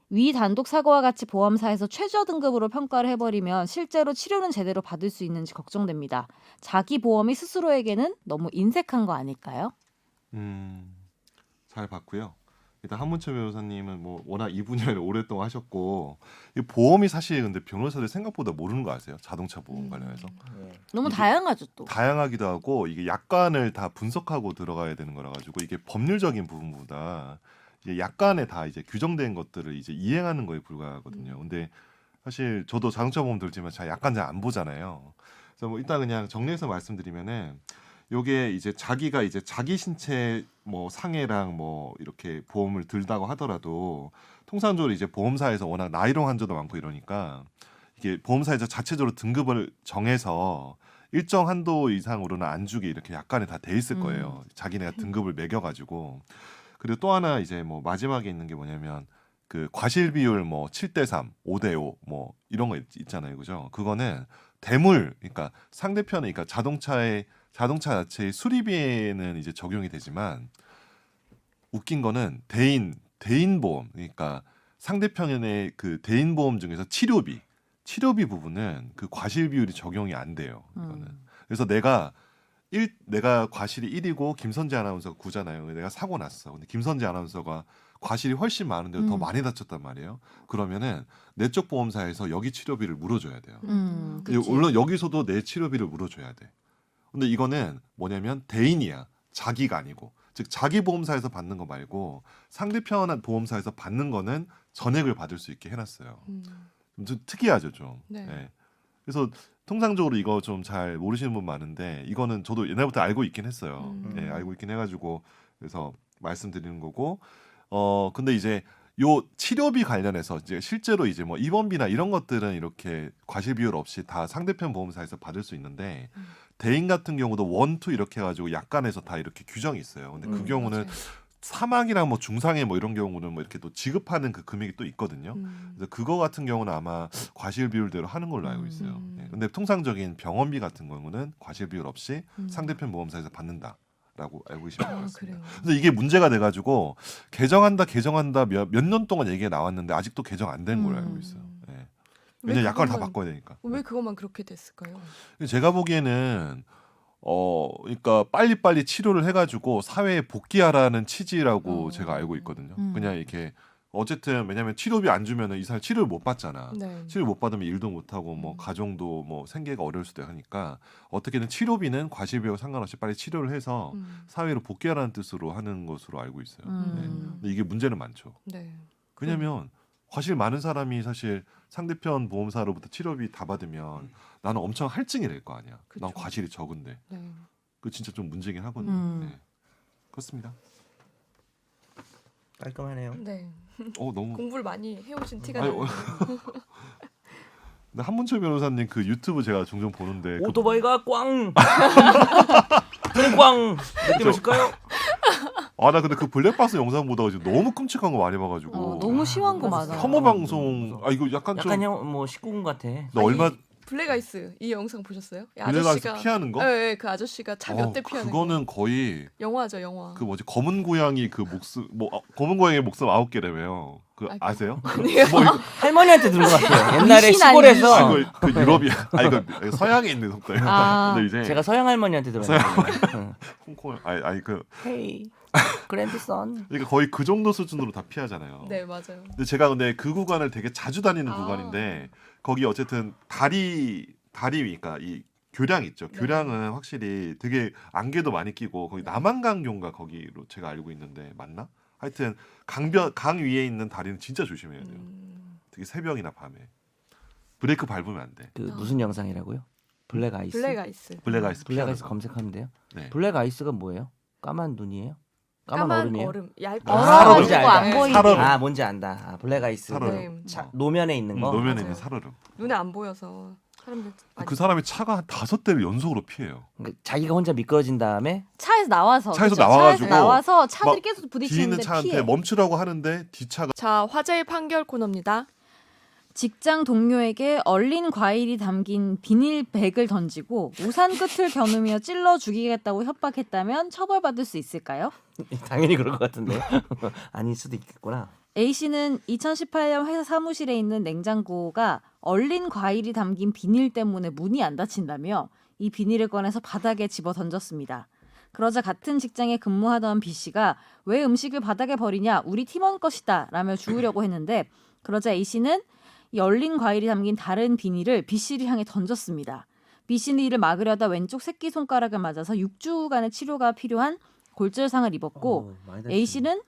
[SPEAKER 4] 위 단독 사고와 같이 보험사에서 최저 등급으로 평가를 해버리면 실제로 치료는 제대로 받을 수 있는지 걱정됩니다. 자기 보험이 스스로에게는 너무 인색한 거 아닐까요?
[SPEAKER 2] 잘 봤고요. 일단 한문철 변호사님은 뭐 워낙 이 분야를 오랫동안 하셨고 이 보험이 사실 근데 변호사들 생각보다 모르는 거 아세요? 자동차 보험 관련해서
[SPEAKER 4] 너무
[SPEAKER 2] 이게
[SPEAKER 4] 다양하죠 또.
[SPEAKER 2] 다양하기도 하고 이게 약관을 다 분석하고 들어가야 되는 거라 가지고 이게 법률적인 부분보다 이제 약관에 다 이제 규정된 것들을 이제 이행하는 거에 불과하거든요. 근데 사실 저도 자동차 보험 들지만 잘 약관 잘 안 보잖아요. 그래서 뭐 일단 그냥 정리해서 말씀드리면은 요게 이제 자기가 이제 자기 신체 뭐 상해랑 뭐 이렇게 보험을 들다고 하더라도 통상적으로 이제 보험사에서 워낙 나이롱 환자도 많고 이러니까 이게 보험사에서 자체적으로 등급을 정해서 일정 한도 이상으로는 안 주게 이렇게 약관에 다 돼 있을 거예요. 자기네가 등급을 매겨가지고. 그리고 또 하나 이제 뭐 마지막에 있는 게 뭐냐면 그 과실 비율 뭐 7대3, 5대5 뭐 이런 거 있잖아요. 그죠? 그거는 대물 그러니까 상대편에 그러니까 자동차 자체의 수리비에는 이제 적용이 되지만 웃긴 거는 대인 보험 그러니까 상대편의 그 대인 보험 중에서 치료비 부분은 그 과실 비율이 적용이 안 돼요. 이거는. 그래서 내가 과실이 1이고 김선재 아나운서가 9잖아요. 내가 사고 났어. 근데 김선재 아나운서가 과실이 훨씬 많은데 더 많이 다쳤단 말이에요. 그러면은 내 쪽 보험사에서 여기 치료비를 물어줘야 돼요.
[SPEAKER 4] 그치.
[SPEAKER 2] 물론 여기서도 내 치료비를 물어줘야 돼. 근데 이거는 뭐냐면 대인이야. 자기가 아니고. 즉 자기 보험사에서 받는 거 말고 상대편 보험사에서 받는 거는 전액을 받을 수 있게 해놨어요. 좀 특이하죠, 좀.
[SPEAKER 1] 네.
[SPEAKER 2] 네. 그래서 통상적으로 이거 좀 잘 모르시는 분 많은데 이거는 저도 옛날부터 알고 있긴 했어요. 네, 알고 있긴 해가지고 그래서 말씀드리는 거고. 근데 이제 요 치료비 관련해서 이제 실제로 이제 뭐 입원비나 이런 것들은 이렇게 과실 비율 없이 다 상대편 보험사에서 받을 수 있는데 대인 같은 경우도 1, 2 이렇게 해가지고 약관에서 다 이렇게 규정이 있어요. 근데 그 경우는
[SPEAKER 1] 맞아요.
[SPEAKER 2] 사망이랑 뭐 중상해 뭐 이런 경우는 뭐 이렇게 또 지급하는 그 금액이 또 있거든요. 그래서 그거 같은 경우는 아마 과실 비율대로 하는 걸로 알고 있어요. 예. 근데 통상적인 병원비 같은 경우는 과실 비율 없이 상대편 보험사에서 받는다라고 알고 계시면 될 것 같습니다.
[SPEAKER 1] 그래요.
[SPEAKER 2] 근데 이게 문제가 돼가지고 개정한다 몇 년 동안 얘기가 나왔는데 아직도 개정 안 된 걸로 알고 있어요. 예.
[SPEAKER 1] 왜
[SPEAKER 2] 왜냐면 약관을 다
[SPEAKER 1] 그것만-
[SPEAKER 2] 바꿔야 되니까.
[SPEAKER 1] 왜 그것만 그렇게 됐을까요?
[SPEAKER 2] 제가 보기에는 그러니까 빨리빨리 치료를 해가지고 사회에 복귀하라는 취지라고 제가 알고 있거든요. 그냥 이렇게 어쨌든 왜냐면 치료비 안 주면은 이 사람 치료를 못 받잖아.
[SPEAKER 1] 네.
[SPEAKER 2] 치료 못 받으면 일도 못 하고 뭐 가정도 뭐 생계가 어려울 수도 하니까 어떻게든 치료비는 과실비하고 상관없이 빨리 치료를 해서 사회로 복귀하라는 뜻으로 하는 것으로 알고 있어요. 네. 근데 이게 문제는 많죠.
[SPEAKER 1] 네.
[SPEAKER 2] 왜냐면 과실 많은 사람이 사실 상대편 보험사로부터 치료비 다 받으면 나는 엄청 할증이 될 거 아니야. 난
[SPEAKER 1] 그쵸.
[SPEAKER 2] 과실이 적은데.
[SPEAKER 1] 네.
[SPEAKER 2] 그 진짜 좀 문제긴 하거든요. 네. 그렇습니다.
[SPEAKER 3] 깔끔하네요.
[SPEAKER 1] 네.
[SPEAKER 2] 너무.
[SPEAKER 1] 공부를 많이 해오신 티가
[SPEAKER 2] 아니,
[SPEAKER 1] 나요.
[SPEAKER 2] 근데 한문철 변호사님 그 유튜브 제가 종종 보는데 그
[SPEAKER 3] 오토바이가 꽝. 꽝. 느낌 오실까요?
[SPEAKER 2] 나 근데 그 블랙박스 영상 보다가 지금 너무 끔찍한 거 많이 봐가지고.
[SPEAKER 4] 너무 심한 거
[SPEAKER 3] 맞아.
[SPEAKER 4] 많아요.
[SPEAKER 2] 혐오 방송. 이거 약간 좀.
[SPEAKER 3] 약간 뭐 19금 같아.
[SPEAKER 2] 나 얼마
[SPEAKER 1] 블랙아이스 이 영상 보셨어요? 이
[SPEAKER 2] 블랙박스
[SPEAKER 1] 아저씨가
[SPEAKER 2] 피하는 거?
[SPEAKER 1] 네, 그 아저씨가 차 몇 대 피하는
[SPEAKER 2] 그거는 거의
[SPEAKER 1] 거. 영화죠, 영화.
[SPEAKER 2] 그 뭐지 검은 고양이 그 목숨 검은 고양이 목숨 9개래매요. 그
[SPEAKER 1] 아이고.
[SPEAKER 2] 아세요?
[SPEAKER 1] 아니에요.
[SPEAKER 2] 뭐 이거
[SPEAKER 3] 할머니한테 들은 것 같아요. 옛날에
[SPEAKER 4] 미신
[SPEAKER 3] 시골에서
[SPEAKER 2] 이거 그 유럽이야. 이거 서양에 있는 속담이에요.
[SPEAKER 4] 아.
[SPEAKER 2] 근데 이제
[SPEAKER 3] 제가 서양 할머니한테 들었는데.
[SPEAKER 2] 홍콩 아니 그
[SPEAKER 3] 헤이 그랜드선.
[SPEAKER 2] 그러니까 거의 그 정도 수준으로 다 피하잖아요.
[SPEAKER 1] 네, 맞아요.
[SPEAKER 2] 근데 제가 근데 그 구간을 되게 자주 다니는
[SPEAKER 1] 아.
[SPEAKER 2] 구간인데 거기 어쨌든 다리니까 이 교량 있죠.
[SPEAKER 1] 네.
[SPEAKER 2] 교량은 확실히 되게 안개도 많이 끼고 거기 남한강교인가 거기로 제가 알고 있는데 맞나? 하여튼 강 위에 있는 다리는 진짜 조심해야 돼요. 되게 새벽이나 밤에 브레이크 밟으면 안 돼.
[SPEAKER 3] 그 무슨 영상이라고요? 블랙 아이스.
[SPEAKER 1] 블랙아이스.
[SPEAKER 2] 블랙아이스
[SPEAKER 3] 블랙
[SPEAKER 2] 피하는
[SPEAKER 3] 아이스
[SPEAKER 2] 거.
[SPEAKER 3] 검색하면 돼요.
[SPEAKER 2] 네.
[SPEAKER 3] 블랙 아이스가 뭐예요? 까만 눈이에요? 까만 얼음이에요?
[SPEAKER 1] 얼음. 얇게.
[SPEAKER 2] 살얼음.
[SPEAKER 3] 뭔지 알다.
[SPEAKER 4] 안 보이게.
[SPEAKER 2] 살얼음.
[SPEAKER 3] 아 뭔지 안다. 아, 블랙 아이스.
[SPEAKER 2] 살얼음.
[SPEAKER 1] 네.
[SPEAKER 3] 노면에 있는 거.
[SPEAKER 2] 노면에
[SPEAKER 1] 맞아요.
[SPEAKER 2] 있는 살얼음.
[SPEAKER 1] 눈에 안 보여서 사람들 많이
[SPEAKER 2] 그 사람이 차가 한 5대를 연속으로 피해요.
[SPEAKER 3] 그러니까 자기가 혼자 미끄러진 다음에
[SPEAKER 4] 차에서 나와서
[SPEAKER 2] 차에서
[SPEAKER 4] 그쵸?
[SPEAKER 2] 나와가지고
[SPEAKER 4] 차에서 나와서 차들이
[SPEAKER 2] 막
[SPEAKER 4] 계속
[SPEAKER 2] 뒤에 있는
[SPEAKER 4] 부딪히는데
[SPEAKER 2] 차한테
[SPEAKER 4] 피해.
[SPEAKER 2] 멈추라고 하는데 뒷차가
[SPEAKER 1] 자, 화제의 판결 코너입니다.
[SPEAKER 4] 직장 동료에게 얼린 과일이 담긴 비닐백을 던지고 우산 끝을 겨누며 찔러 죽이겠다고 협박했다면 처벌받을 수 있을까요?
[SPEAKER 3] 당연히 그럴 것 같은데 아닐 수도 있겠구나.
[SPEAKER 4] A씨는 2018년 회사 사무실에 있는 냉장고가 얼린 과일이 담긴 비닐 때문에 문이 안 닫힌다며 이 비닐을 꺼내서 바닥에 집어 던졌습니다. 그러자 같은 직장에 근무하던 B씨가 왜 음식을 바닥에 버리냐 우리 팀원 것이다 라며 주우려고 했는데 그러자 A씨는 이 얼린 과일이 담긴 다른 비닐을 B씨를 향해 던졌습니다. B씨는 이를 막으려다 왼쪽 새끼손가락을 맞아서 6주간의 치료가 필요한 골절상을 입었고
[SPEAKER 3] 많이 다치네.
[SPEAKER 4] A씨는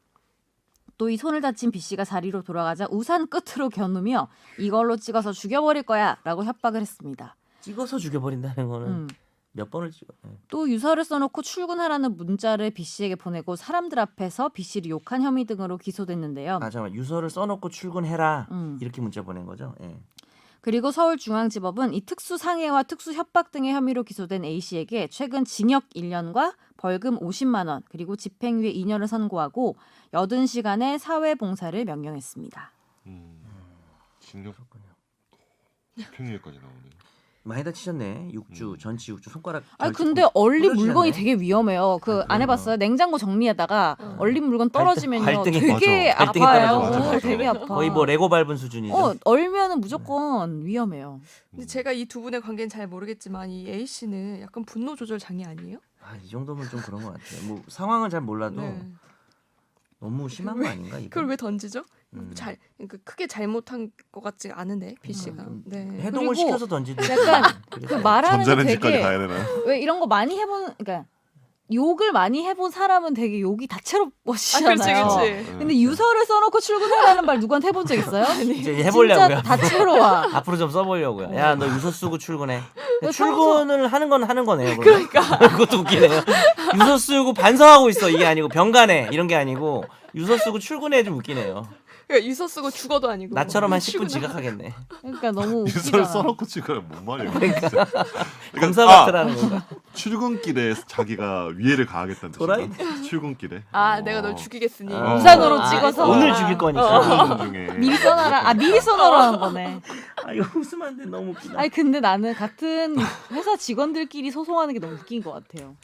[SPEAKER 4] 또 이 손을 다친 B씨가 자리로 돌아가자 우산 끝으로 겨누며 이걸로 찍어서 죽여버릴 거야 라고 협박을 했습니다.
[SPEAKER 3] 찍어서 죽여버린다는 거는
[SPEAKER 4] 음.
[SPEAKER 3] 몇 번을 찍어?
[SPEAKER 4] 또 유서를 써놓고 출근하라는 문자를 B씨에게 보내고 사람들 앞에서 B씨를 욕한 혐의 등으로 기소됐는데요.
[SPEAKER 3] 아 잠깐 유서를 써놓고 출근해라
[SPEAKER 4] 음.
[SPEAKER 3] 이렇게 문자 보낸 거죠? 예.
[SPEAKER 4] 그리고 서울중앙지법은 이 특수상해와 특수협박 등의 혐의로 기소된 A씨에게 최근 징역 1년과 벌금 50만 원 그리고 집행유예 2년을 선고하고 80시간의 사회봉사를 명령했습니다.
[SPEAKER 2] 징역 집행유예까지 나오네.
[SPEAKER 3] 많이 다치셨네. 6주 전치 6주 손가락.
[SPEAKER 4] 아니
[SPEAKER 3] 결집
[SPEAKER 4] 근데 얼린
[SPEAKER 3] 부러지셨네.
[SPEAKER 4] 물건이 되게 위험해요. 그
[SPEAKER 3] 아,
[SPEAKER 4] 안 해봤어요? 냉장고 정리하다가 얼린 물건 떨어지면요
[SPEAKER 3] 발등에
[SPEAKER 4] 되게
[SPEAKER 2] 맞아.
[SPEAKER 3] 발등에
[SPEAKER 4] 아파요.
[SPEAKER 3] 떨어져.
[SPEAKER 2] 맞아, 맞아.
[SPEAKER 4] 되게 아파.
[SPEAKER 3] 거의 뭐 레고 밟은 수준이죠.
[SPEAKER 4] 얼면은 무조건 위험해요.
[SPEAKER 1] 근데 제가 이 두 분의 관계는 잘 모르겠지만 이 A 씨는 약간 분노 조절 장애 아니에요?
[SPEAKER 3] 이 정도면 좀 그런 것 같아요. 뭐 상황은 잘 몰라도
[SPEAKER 1] 네.
[SPEAKER 3] 너무 심한 거 아닌가? 이거?
[SPEAKER 1] 그걸 왜 던지죠?
[SPEAKER 3] 음.
[SPEAKER 1] 잘 그러니까 크게 잘못한 것 같지 않은데 B 씨가. 네.
[SPEAKER 3] 해동을
[SPEAKER 4] 그리고
[SPEAKER 3] 시켜서 던지도
[SPEAKER 4] 약간 그 말하는 게
[SPEAKER 2] 전자레인지까지
[SPEAKER 4] 되게
[SPEAKER 2] 가야 되나요?
[SPEAKER 4] 왜 이런 거 많이 해본 그러니까 욕을 많이 해본 사람은 되게 욕이
[SPEAKER 1] 아,
[SPEAKER 4] 다채로워지잖아요.
[SPEAKER 1] 그렇지, 그렇지.
[SPEAKER 2] 네.
[SPEAKER 4] 근데 유서를 써놓고 출근하라는 말 누구한테 해본 적 있어요?
[SPEAKER 3] 이제 해보려고요.
[SPEAKER 4] 진짜 다채로워.
[SPEAKER 3] 앞으로 좀 써보려고요. 야, 너 유서 쓰고 출근해.
[SPEAKER 4] 왜
[SPEAKER 3] 출근을 하는 건 하는 거네요. 그러니까 그것도 웃기네요. 유서 쓰고 반성하고 있어 이게 아니고 병간해 이런 게 아니고 유서 쓰고 출근해 좀 웃기네요.
[SPEAKER 1] 그러니까 유서 쓰고 죽어도 아니고.
[SPEAKER 3] 나처럼 한 10분
[SPEAKER 1] 출근하고.
[SPEAKER 3] 지각하겠네.
[SPEAKER 4] 그러니까 너무
[SPEAKER 2] 유서를
[SPEAKER 4] 웃기잖아.
[SPEAKER 2] 써놓고 지금 뭔 말이에요?
[SPEAKER 3] 검사 맡으라는 건가?
[SPEAKER 2] 출근길에 자기가 위해를 가하겠다는
[SPEAKER 3] 도라이?
[SPEAKER 2] 뜻이야. 출근길에.
[SPEAKER 1] 아, 내가 널 죽이겠으니.
[SPEAKER 3] 어.
[SPEAKER 4] 우산으로
[SPEAKER 3] 아,
[SPEAKER 4] 찍어서.
[SPEAKER 3] 오늘 죽일 거니까.
[SPEAKER 2] 출근 중에.
[SPEAKER 4] 미리 써놔라. 아 미리 써놓으라는 거네.
[SPEAKER 3] 아 이거 웃으면 안 돼. 너무 웃기다.
[SPEAKER 4] 아니 근데 나는 같은 회사 직원들끼리 소송하는 게 너무 웃긴 것 같아요.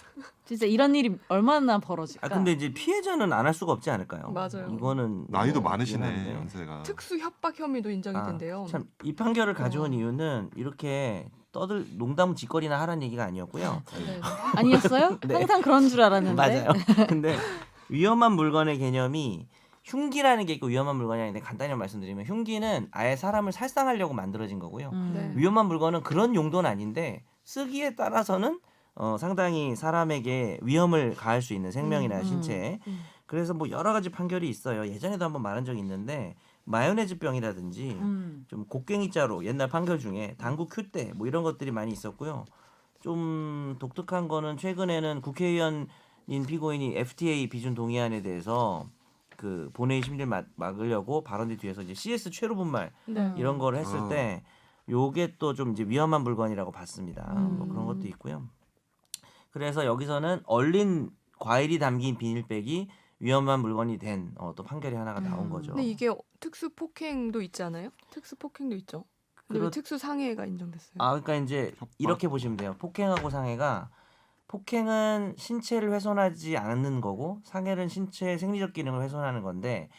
[SPEAKER 4] 진짜 이런 일이 얼마나 벌어질까?
[SPEAKER 3] 아 근데 이제 피해자는 안 할 수가 없지 않을까요?
[SPEAKER 1] 맞아요.
[SPEAKER 3] 이거는
[SPEAKER 2] 나이도
[SPEAKER 3] 뭐
[SPEAKER 2] 많으시네
[SPEAKER 3] 미안한데.
[SPEAKER 2] 연세가.
[SPEAKER 1] 특수 협박 혐의도 인정이 된대요.
[SPEAKER 3] 참 이 판결을 가져온 이유는 이렇게 떠들 농담 짓거리나 하라는 얘기가 아니었고요.
[SPEAKER 1] 네.
[SPEAKER 4] 아니었어요?
[SPEAKER 3] 네.
[SPEAKER 4] 항상 그런 줄 알았는데.
[SPEAKER 3] 맞아요. 근데 위험한 물건의 개념이 흉기라는 게 있고 위험한 물건이 아닌데 간단히 말씀드리면 흉기는 아예 사람을 살상하려고 만들어진 거고요.
[SPEAKER 1] 네.
[SPEAKER 3] 위험한 물건은 그런 용도는 아닌데 쓰기에 따라서는 상당히 사람에게 위험을 가할 수 있는 생명이나 신체에. 그래서 뭐 여러 가지 판결이 있어요. 예전에도 한번 말한 적이 있는데 마요네즈 병이라든지 좀 곡괭이자루 옛날 판결 중에 당구 큐대 뭐 이런 것들이 많이 있었고요. 좀 독특한 거는 최근에는 국회의원인 피고인이 FTA 비준 동의안에 대해서 그 본회의 심리를 막으려고 발언대 뒤에서 이제 CS 최루 분말
[SPEAKER 1] 네.
[SPEAKER 3] 이런 거를 했을
[SPEAKER 2] 아.
[SPEAKER 3] 때 요게 또 좀 이제 위험한 물건이라고 봤습니다. 뭐 그런 것도 있고요. 그래서 여기서는 얼린 과일이 담긴 비닐백이 위험한 물건이 된 또 판결이 하나가 나온 거죠.
[SPEAKER 1] 근데 이게 특수 폭행도 있지 않아요? 특수 폭행도 있죠. 근데 왜
[SPEAKER 3] 그렇-
[SPEAKER 1] 특수 상해가 인정됐어요?
[SPEAKER 3] 아 그러니까 이제
[SPEAKER 2] 협박.
[SPEAKER 3] 이렇게 보시면 돼요. 폭행하고 상해가 폭행은 신체를 훼손하지 않는 거고 상해는 신체의 생리적 기능을 훼손하는 건데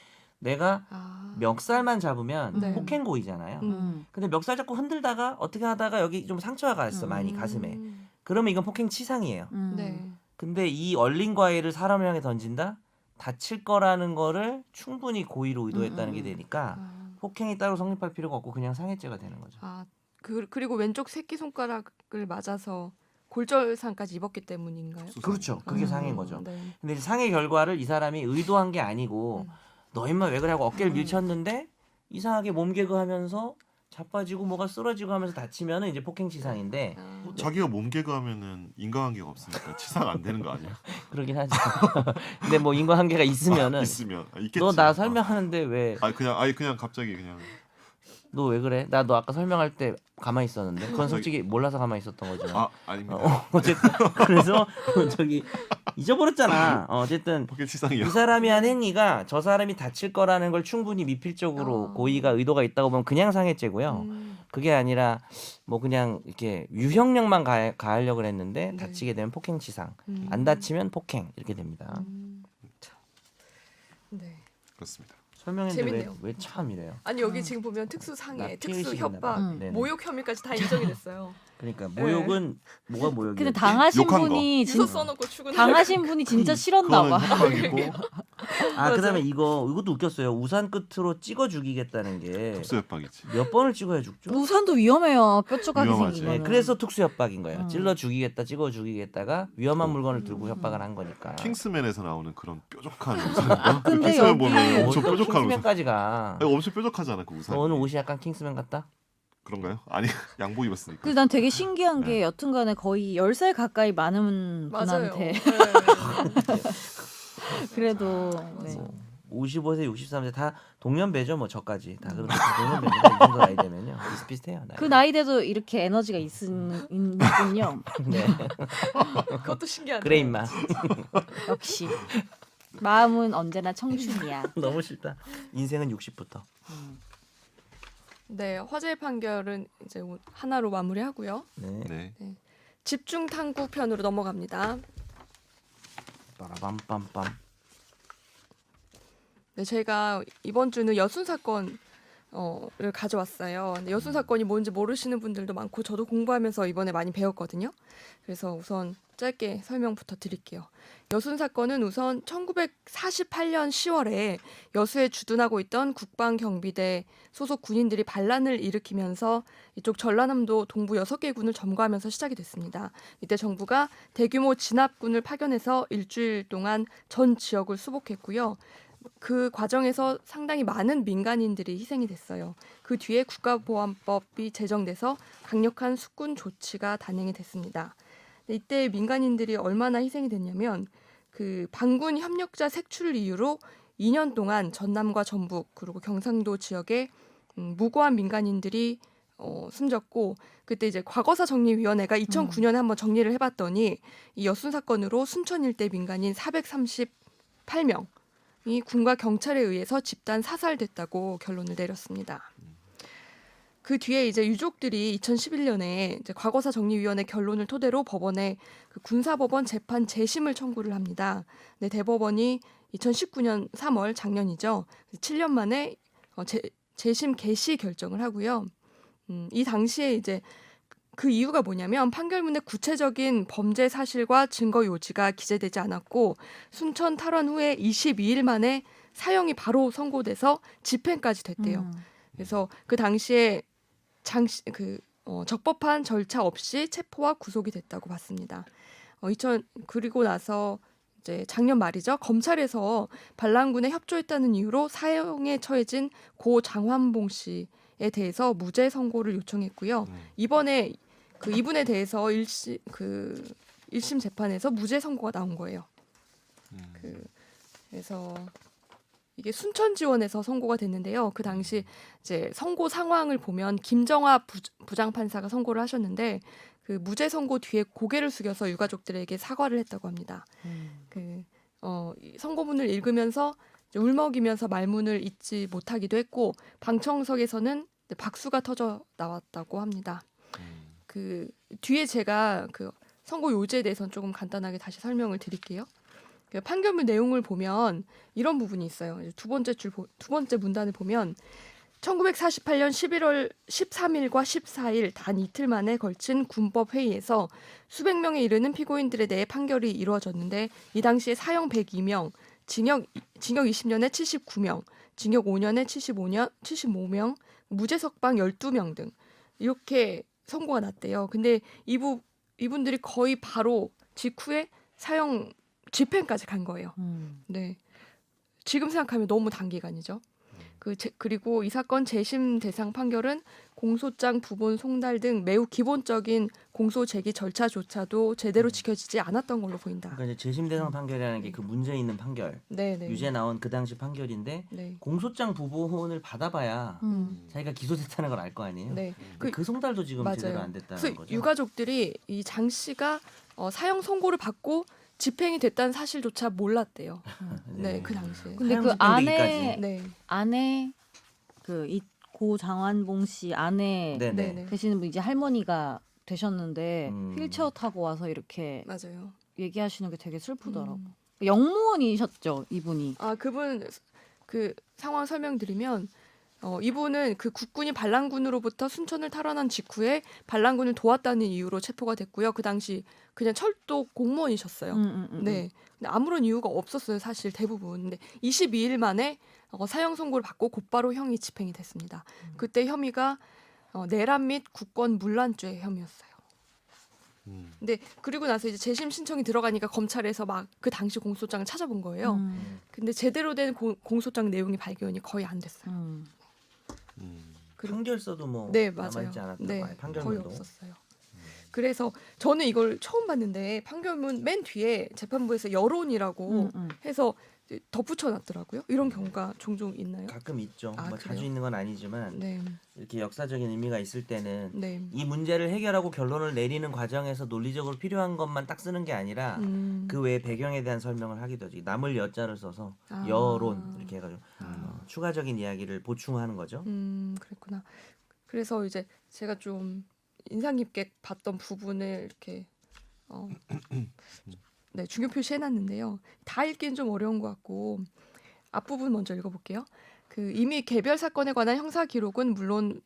[SPEAKER 3] 내가
[SPEAKER 1] 아.
[SPEAKER 3] 멱살만 잡으면
[SPEAKER 1] 네.
[SPEAKER 3] 폭행 고의잖아요.
[SPEAKER 1] 음.
[SPEAKER 3] 근데 멱살 잡고 흔들다가 어떻게 하다가 여기 좀 상처가 갔어 많이 가슴에. 그러면 이건 폭행 치상이에요.
[SPEAKER 1] 네.
[SPEAKER 3] 근데 이 얼린 과일을 사람을 향해 던진다? 다칠 거라는 거를 충분히 고의로 의도했다는 게 되니까
[SPEAKER 1] 아.
[SPEAKER 3] 폭행이 따로 성립할 필요가 없고 그냥 상해죄가 되는 거죠.
[SPEAKER 1] 아, 그리고 왼쪽 새끼 손가락을 맞아서 골절상까지 입었기 때문인가요?
[SPEAKER 3] 그렇죠. 그게
[SPEAKER 1] 아,
[SPEAKER 3] 상해인 거죠.
[SPEAKER 1] 네.
[SPEAKER 3] 근데 이제 상해 결과를 이 사람이 의도한 게 아니고 너 임마 왜 그래 하고 어깨를 밀쳤는데 이상하게 몸개그하면서 자빠지고 뭐가 쓰러지고 하면서 다치면은 이제 폭행치상인데
[SPEAKER 1] 아.
[SPEAKER 2] 자기가 몸개그하면은 인과관계가 없으니까 치상 안 되는 거 아니야?
[SPEAKER 3] 그러긴 하죠. 근데 뭐 인과관계가 있으면은
[SPEAKER 2] 있으면 있겠지.
[SPEAKER 3] 너 나 설명하는데 왜
[SPEAKER 2] 그냥 갑자기 그냥
[SPEAKER 3] 너 왜 그래? 나 너 아까 설명할 때 가만히 있었는데 그건 솔직히 몰라서 가만히 있었던 거죠.
[SPEAKER 2] 아닙니다.
[SPEAKER 3] 어쨌든 그래서 저기 잊어버렸잖아. 어쨌든
[SPEAKER 2] 폭행 치상이야.
[SPEAKER 3] 이 사람이 한 행위가 저 사람이 다칠 거라는 걸 충분히 미필적으로 고의가 의도가 있다고 보면 그냥 상해죄고요. 그게 아니라 뭐 그냥 이렇게 유형력만 가하려고 했는데
[SPEAKER 1] 네.
[SPEAKER 3] 다치게 되면 폭행치상, 안 다치면 폭행 이렇게 됩니다.
[SPEAKER 1] 참. 네.
[SPEAKER 2] 그렇습니다.
[SPEAKER 3] 설명했는데
[SPEAKER 1] 재밌네요.
[SPEAKER 3] 왜 참 이래요?
[SPEAKER 1] 아니 여기 지금 보면 특수
[SPEAKER 3] 나
[SPEAKER 1] 상해,
[SPEAKER 3] 피해
[SPEAKER 1] 특수
[SPEAKER 3] 의식이 있나 봐.
[SPEAKER 1] 협박,
[SPEAKER 3] 네네.
[SPEAKER 1] 모욕 혐의까지 다 인정이 됐어요.
[SPEAKER 3] 그러니까 모욕은 뭐가 모욕이에요?
[SPEAKER 4] 근데 당하신
[SPEAKER 2] 욕한 거.
[SPEAKER 4] 분이
[SPEAKER 1] 주소
[SPEAKER 4] 진,
[SPEAKER 1] 써놓고 출근.
[SPEAKER 4] 당하신 분이 진짜 싫었나 봐.
[SPEAKER 2] 그거는 협박이고
[SPEAKER 3] 그다음에 이것도 웃겼어요. 우산 끝으로 찍어 죽이겠다는 게
[SPEAKER 2] 특수협박이지.
[SPEAKER 3] 몇 번을 찍어야 죽죠?
[SPEAKER 4] 우산도 위험해요. 뾰족하게
[SPEAKER 2] 위험하지.
[SPEAKER 4] 생긴
[SPEAKER 3] 네,
[SPEAKER 4] 거는.
[SPEAKER 3] 그래서 특수 협박인 거예요. 찔러 죽이겠다, 찍어 죽이겠다가 위험한 물건을 들고 협박을 한 거니까.
[SPEAKER 2] 킹스맨에서 나오는 그런 뾰족한 우산.
[SPEAKER 4] 근데
[SPEAKER 2] 킹스맨
[SPEAKER 4] 여기
[SPEAKER 2] 보면 엄청
[SPEAKER 3] 또
[SPEAKER 2] 뾰족한 우산.
[SPEAKER 3] 킹스맨까지 가.
[SPEAKER 2] 아니, 엄청 뾰족하잖아 그 우산.
[SPEAKER 3] 너 오늘 옷이 약간 킹스맨 같다?
[SPEAKER 2] 그런가요? 아니 양복 입었으니까.
[SPEAKER 4] 근데 난 되게 신기한
[SPEAKER 2] 네.
[SPEAKER 4] 게 여튼간에 거의 10살 가까이 많은
[SPEAKER 1] 맞아요.
[SPEAKER 4] 분한테
[SPEAKER 1] 네.
[SPEAKER 4] 그래도
[SPEAKER 3] 아,
[SPEAKER 4] 네.
[SPEAKER 3] 55세, 63세 다 동년배죠, 뭐 저까지 다 그렇게 동년배니까 이 정도 나이 되면요 비슷비슷해요.
[SPEAKER 4] 그 나이 돼도 이렇게 에너지가 있군요.
[SPEAKER 3] 네.
[SPEAKER 1] 그것도 신기하다.
[SPEAKER 3] 그래 임마.
[SPEAKER 4] 역시 마음은 언제나 청춘이야.
[SPEAKER 3] 너무 싫다. 인생은 60부터.
[SPEAKER 1] 네, 화재 판결은 이제 하나로 마무리하고요.
[SPEAKER 3] 네.
[SPEAKER 2] 네.
[SPEAKER 1] 집중 탐구 편으로 넘어갑니다.
[SPEAKER 3] 빠라밤빰빰.
[SPEAKER 1] 네, 제가 이번 주는 여순 사건을 가져왔어요. 근데 여순 사건이 뭔지 모르시는 분들도 많고 저도 공부하면서 이번에 많이 배웠거든요. 그래서 우선 짧게 설명부터 드릴게요. 여순 사건은 우선 1948년 10월에 여수에 주둔하고 있던 국방경비대 소속 군인들이 반란을 일으키면서 이쪽 전라남도 동부 6개 군을 점거하면서 시작이 됐습니다. 이때 정부가 대규모 진압군을 파견해서 일주일 동안 전 지역을 수복했고요. 그 과정에서 상당히 많은 민간인들이 희생이 됐어요. 그 뒤에 국가보안법이 제정돼서 강력한 숙군 조치가 단행이 됐습니다. 이때 민간인들이 얼마나 희생이 됐냐면 그 반군 협력자 색출을 이유로 2년 동안 전남과 전북 그리고 경상도 지역에 무고한 민간인들이 숨졌고 그때 이제 과거사 정리위원회가 2009년에 한번 정리를 해봤더니 이 여순 사건으로 순천 일대 민간인 438명이 군과 경찰에 의해서 집단 사살됐다고 결론을 내렸습니다. 그 뒤에 이제 유족들이 2011년에 이제 과거사 정리위원회 결론을 토대로 법원에 그 군사법원 재판 재심을 청구를 합니다. 네, 대법원이 2019년 3월 작년이죠. 7년 만에 재심 개시 결정을 하고요. 이 당시에 이제 그 이유가 뭐냐면 판결문에 구체적인 범죄 사실과 증거 요지가 기재되지 않았고 순천 탈환 후에 22일 만에 사형이 바로 선고돼서 집행까지 됐대요. 그래서 그 당시에 적법한 절차 없이 체포와 구속이 됐다고 봤습니다. 그리고 나서 이제 작년 말이죠. 검찰에서 반란군에 협조했다는 이유로 사형에 처해진 고 장환봉 씨에 대해서 무죄 선고를 요청했고요. 이번에 이분에 대해서 1심 재판에서 무죄 선고가 나온 거예요. 그래서 이게 순천지원에서 선고가 됐는데요. 그 당시 이제 선고 상황을 보면 김정아 부장판사가 선고를 하셨는데 그 무죄 선고 뒤에 고개를 숙여서 유가족들에게 사과를 했다고 합니다. 이 선고문을 읽으면서 울먹이면서 말문을 잇지 못하기도 했고 방청석에서는 박수가 터져 나왔다고 합니다. 그 뒤에 제가 그 선고 요지에 대해서는 조금 간단하게 다시 설명을 드릴게요. 그 판결문 내용을 보면 이런 부분이 있어요. 두 번째 문단을 보면 1948년 11월 13일과 14일 단 이틀 만에 걸친 군법 회의에서 수백 명에 이르는 피고인들에 대해 판결이 이루어졌는데 이 당시에 사형 102명, 징역 20년에 79명, 징역 5년에 75명, 무죄 석방 12명 등 이렇게 선고가 났대요. 근데 이분들이 거의 바로 직후에 사형 집행까지 간 거예요. 네. 지금 생각하면 너무 단기간이죠. 그리고 이 사건 재심 대상 판결은 공소장 부본 송달 등 매우 기본적인 공소 제기 절차조차도 제대로 지켜지지 않았던 걸로 보인다.
[SPEAKER 3] 그러니까 이제 재심 대상 판결이라는 게 그 문제 있는 판결,
[SPEAKER 1] 네.
[SPEAKER 3] 유죄 나온 그 당시 판결인데
[SPEAKER 1] 네.
[SPEAKER 3] 공소장 부본을 받아봐야 자기가 기소됐다는 걸 알 거 아니에요.
[SPEAKER 1] 네.
[SPEAKER 3] 그 송달도 지금
[SPEAKER 1] 맞아요.
[SPEAKER 3] 제대로 안 됐다는
[SPEAKER 1] 그래서
[SPEAKER 3] 거죠.
[SPEAKER 1] 유가족들이 이 장 씨가 사형 선고를 받고 집행이 됐다는 사실조차 몰랐대요. 네, 그 당시에.
[SPEAKER 4] 근데
[SPEAKER 3] 사형
[SPEAKER 4] 그
[SPEAKER 3] 집행되기까지.
[SPEAKER 1] 네.
[SPEAKER 4] 아내 고 장환봉 씨 아내
[SPEAKER 3] 네네.
[SPEAKER 4] 되시는 분 이제 할머니가 되셨는데
[SPEAKER 3] 음.
[SPEAKER 4] 휠체어 타고 와서 이렇게
[SPEAKER 1] 맞아요.
[SPEAKER 4] 얘기하시는 게 되게 슬프더라고. 영무원이셨죠, 이분이.
[SPEAKER 1] 그분 그 상황 설명드리면 이분은 그 국군이 반란군으로부터 순천을 탈환한 직후에 반란군을 도왔다는 이유로 체포가 됐고요. 그 당시 그냥 철도 공무원이셨어요. 네. 근데 아무런 이유가 없었어요, 사실 대부분. 근데 22일 만에 사형 선고를 받고 곧바로 형이 집행이 됐습니다. 그때 혐의가 내란 및 국권 문란죄 혐의였어요. 근데 그리고 나서 이제 재심 신청이 들어가니까 검찰에서 막 그 당시 공소장을 찾아본 거예요. 근데 제대로 된 공소장 내용이 발견이 거의 안 됐어요.
[SPEAKER 3] 판결서도 뭐
[SPEAKER 1] 네, 맞아요.
[SPEAKER 3] 남아있지 않았다고.
[SPEAKER 1] 네,
[SPEAKER 3] 아예
[SPEAKER 1] 거의
[SPEAKER 3] 판결문도.
[SPEAKER 1] 없었어요. 그래서 저는 이걸 처음 봤는데 판결문 맨 뒤에 재판부에서 여론이라고 해서 덧붙여놨더라고요. 이런 경우가 종종 있나요?
[SPEAKER 3] 가끔 있죠.
[SPEAKER 1] 아,
[SPEAKER 3] 뭐
[SPEAKER 1] 그래요?
[SPEAKER 3] 자주 있는 건 아니지만
[SPEAKER 1] 네,
[SPEAKER 3] 이렇게 역사적인 의미가 있을 때는
[SPEAKER 1] 네.
[SPEAKER 3] 이 문제를 해결하고 결론을 내리는 과정에서 논리적으로 필요한 것만 딱 쓰는 게 아니라 그 외에 배경에 대한 설명을 하기도 하지. 남을 여자를 써서
[SPEAKER 1] 아.
[SPEAKER 3] 여론 이렇게 해가지고 추가적인 이야기를 보충하는 거죠.
[SPEAKER 1] 그랬구나. 그래서 이제 제가 좀 인상 깊게 봤던 부분을 이렇게 네, 중요 표시해놨는데요. 다 읽기는 좀 어려운 것 같고 앞부분 먼저 읽어볼게요. 이미 개별 사건에 관한 형사 기록은 물론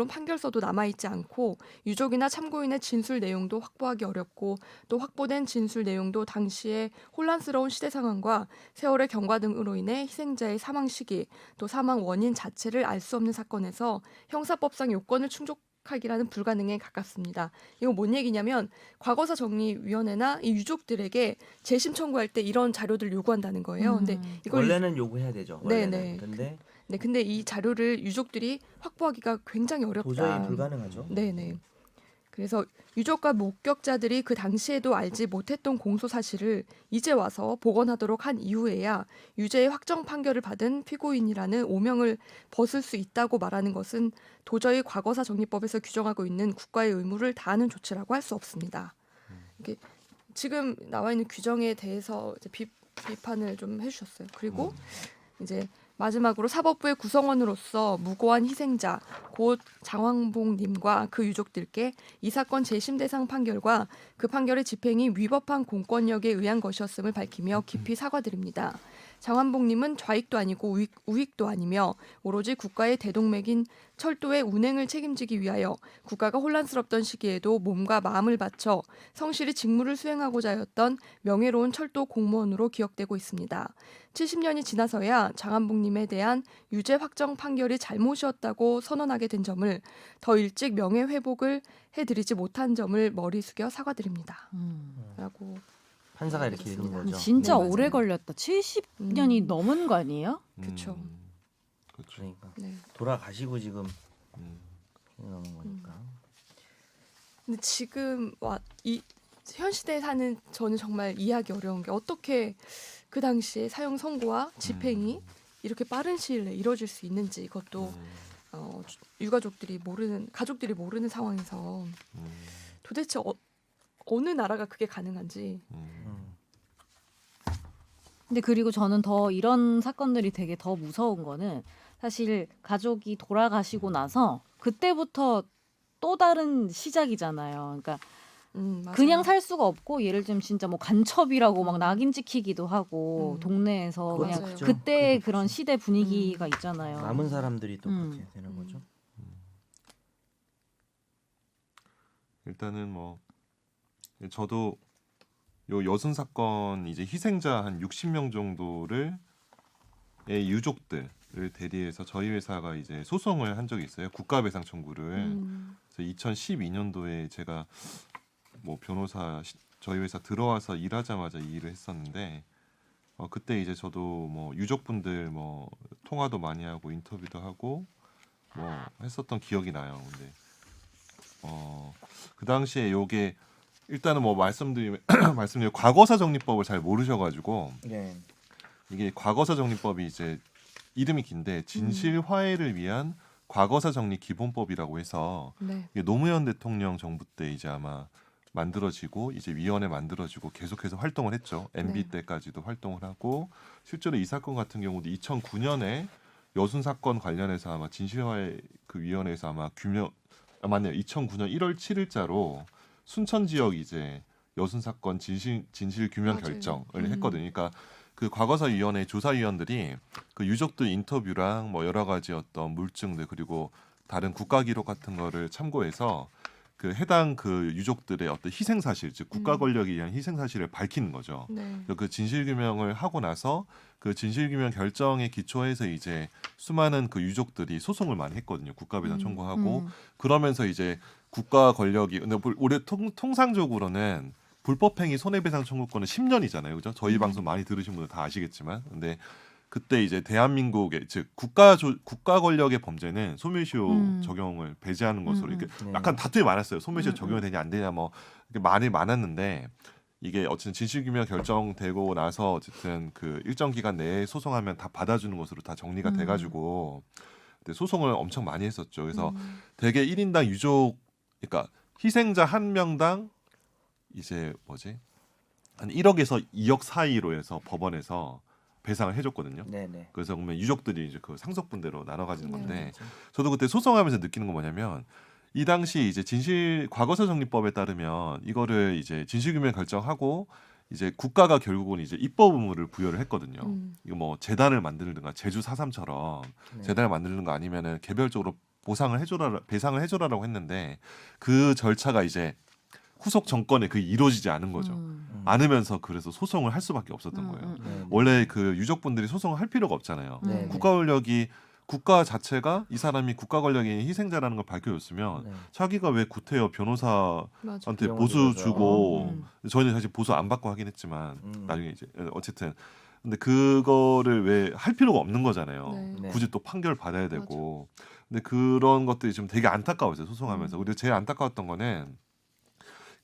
[SPEAKER 1] 판결서도 남아있지 않고 유족이나 참고인의 진술 내용도 확보하기 어렵고 또 확보된 진술 내용도 당시의 혼란스러운 시대 상황과 세월의 경과 등으로 인해 희생자의 사망 시기 또 사망 원인 자체를 알 수 없는 사건에서 형사법상 요건을 충족하기라는 불가능에 가깝습니다. 이거 뭔 얘기냐면 과거사 정리위원회나 이 유족들에게 재심 청구할 때 이런 자료들을 요구한다는 거예요. 근데 이걸
[SPEAKER 3] 원래는 요구해야 되죠. 원래는.
[SPEAKER 1] 네.
[SPEAKER 3] 근데
[SPEAKER 1] 근데 이 자료를 유족들이 확보하기가 굉장히 어렵다.
[SPEAKER 3] 도저히 불가능하죠.
[SPEAKER 1] 네네. 그래서 유족과 목격자들이 그 당시에도 알지 못했던 공소 사실을 이제 와서 복원하도록 한 이후에야 유죄의 확정 판결을 받은 피고인이라는 오명을 벗을 수 있다고 말하는 것은 도저히 과거사 정리법에서 규정하고 있는 국가의 의무를 다하는 조치라고 할 수 없습니다. 이게 지금 나와 있는 규정에 대해서 이제 비판을 좀 해주셨어요. 그리고 이제 마지막으로 사법부의 구성원으로서 무고한 희생자 고 장왕봉님과 그 유족들께 이 사건 재심 대상 판결과 그 판결의 집행이 위법한 공권력에 의한 것이었음을 밝히며 깊이 사과드립니다. 장완봉님은 좌익도 아니고 우익도 아니며 오로지 국가의 대동맥인 철도의 운행을 책임지기 위하여 국가가 혼란스럽던 시기에도 몸과 마음을 바쳐 성실히 직무를 수행하고자 하였던 명예로운 철도 공무원으로 기억되고 있습니다. 70년이 지나서야 장완봉님에 대한 유죄 확정 판결이 잘못이었다고 선언하게 된 점을 더 일찍 명예회복을 해드리지 못한 점을 머리 숙여 사과드립니다. 라고
[SPEAKER 3] 판사가 이렇게 읽은 거죠.
[SPEAKER 4] 진짜
[SPEAKER 1] 네,
[SPEAKER 4] 오래
[SPEAKER 1] 맞아요.
[SPEAKER 4] 걸렸다. 70년이
[SPEAKER 1] 음.
[SPEAKER 4] 넘은 거 아니에요?
[SPEAKER 1] 그쵸.
[SPEAKER 2] 그렇죠.
[SPEAKER 3] 그러니까
[SPEAKER 1] 네.
[SPEAKER 3] 돌아가시고 지금
[SPEAKER 2] 음.
[SPEAKER 3] 넘은 거니까.
[SPEAKER 1] 근데 지금 이 현 시대에 사는 저는 정말 이해하기 어려운 게 어떻게 그 당시에 사형 선고와 집행이 이렇게 빠른 시일 내에 이루어질 수 있는지 이것도 유가족들이 가족들이 모르는 상황에서 도대체 어느 나라가 그게 가능한지.
[SPEAKER 4] 근데 그리고 저는 더 이런 사건들이 되게 더 무서운 거는 사실 가족이 돌아가시고 나서 그때부터 또 다른 시작이잖아요. 그러니까
[SPEAKER 1] 맞아요.
[SPEAKER 4] 그냥 살 수가 없고 예를 들면 진짜 뭐 간첩이라고 막 낙인 찍히기도 하고 동네에서
[SPEAKER 3] 그거
[SPEAKER 4] 그냥
[SPEAKER 1] 맞아요.
[SPEAKER 4] 그때
[SPEAKER 3] 그게
[SPEAKER 4] 그런 시대 분위기가 있잖아요.
[SPEAKER 3] 남은 사람들이 또
[SPEAKER 4] 음.
[SPEAKER 3] 그렇게 되는 거죠.
[SPEAKER 2] 일단은 뭐 저도 요 여순 사건 이제 희생자 한 60명 정도를 의 유족들을 대리해서 저희 회사가 이제 소송을 한 적이 있어요. 국가배상 청구를. 그래서 2012년도에 제가 뭐 변호사 저희 회사 들어와서 일하자마자 이 일을 했었는데 그때 이제 저도 뭐 유족분들 뭐 통화도 많이 하고 인터뷰도 하고 뭐 했었던 기억이 나요. 근데 그 당시에 요게 일단은 뭐 말씀드리면 과거사 정리법을 잘 모르셔가지고
[SPEAKER 3] 네.
[SPEAKER 2] 이게 과거사 정리법이 이제 이름이 긴데 진실 화해를 위한 과거사 정리 기본법이라고 해서
[SPEAKER 1] 네.
[SPEAKER 2] 이게 노무현 대통령 정부 때 이제 아마 만들어지고 이제 위원회 만들어지고 계속해서 활동을 했죠. MB
[SPEAKER 1] 네.
[SPEAKER 2] 때까지도 활동을 하고 실제로 이 사건 같은 경우도 2009년에 여순 사건 관련해서 아마 진실화해 그 위원회에서 아마 맞네요. 2009년 1월 7일자로 순천 지역 이제 여순 사건 진실 규명
[SPEAKER 1] 맞아요.
[SPEAKER 2] 결정을 했거든요. 그러니까 그 과거사 위원회 조사위원들이 그 유족들 인터뷰랑 뭐 여러 가지 어떤 물증들 그리고 다른 국가 기록 같은 거를 참고해서 그 해당 그 유족들의 어떤 희생 사실, 즉 국가 권력에 의한 희생 사실을 밝히는 거죠.
[SPEAKER 1] 네.
[SPEAKER 2] 그 진실 규명을 하고 나서 그 진실 규명 결정에 기초해서 이제 수많은 그 유족들이 소송을 많이 했거든요. 국가배상 청구하고 그러면서 이제 국가 권력이 근데 올해 통상적으로는 불법행위 손해배상 청구권은 10년이잖아요. 그죠? 저희 방송 많이 들으신 분들 다 아시겠지만 근데 그때 이제 대한민국의 즉 국가 권력의 범죄는 소멸시효 적용을 배제하는 것으로 이렇게
[SPEAKER 3] 네.
[SPEAKER 2] 약간 다툼이 많았어요. 소멸시효 적용이 되냐 안 되냐 뭐 이렇게 말이 많았는데 이게 어쨌든 진실규명 결정되고 나서 어쨌든 그 일정 기간 내에 소송하면 다 받아주는 것으로 다 정리가 돼가지고 근데 소송을 엄청 많이 했었죠. 그래서 대개 1인당 유족 그러니까 희생자 한 명당 이제 한 1억에서 2억 사이로 해서 법원에서 배상을 해줬거든요.
[SPEAKER 3] 네네.
[SPEAKER 2] 그래서 보면 유족들이 이제 그 상속분대로 나눠 가지는 건데
[SPEAKER 3] 그렇죠.
[SPEAKER 2] 저도 그때 소송하면서 느끼는 건 뭐냐면 이 당시 이제 과거사 정리법에 따르면 이거를 이제 진실규명 결정하고 이제 국가가 결국은 이제 입법 의무를 부여를 했거든요. 이거 뭐 재단을 만들든가 제주 4.3처럼
[SPEAKER 3] 네.
[SPEAKER 2] 재단을 만드는 거 아니면은 개별적으로 배상을 해줘라라고 했는데 그 절차가 이제 후속 정권에 그게 이루어지지 않은 거죠. 않으면서 그래서 소송을 할 수밖에 없었던 거예요.
[SPEAKER 3] 네.
[SPEAKER 2] 원래 그 유족분들이 소송을 할 필요가 없잖아요.
[SPEAKER 3] 네.
[SPEAKER 2] 국가 자체가 이 사람이 국가 권력의 희생자라는 걸 밝혀줬으면
[SPEAKER 3] 네.
[SPEAKER 2] 자기가 왜 구태여 변호사한테
[SPEAKER 1] 맞아.
[SPEAKER 3] 비용을
[SPEAKER 2] 보수
[SPEAKER 3] 들여서.
[SPEAKER 2] 주고 저희는 사실 보수 안 받고 하긴 했지만 나중에 이제 어쨌든 근데 그거를 왜 할 필요가 없는 거잖아요.
[SPEAKER 1] 네.
[SPEAKER 3] 네.
[SPEAKER 2] 굳이 또 판결 받아야 되고 근데 그런 것들이 좀 되게 안타까웠어요. 소송하면서. 그리고 제일 안타까웠던 거는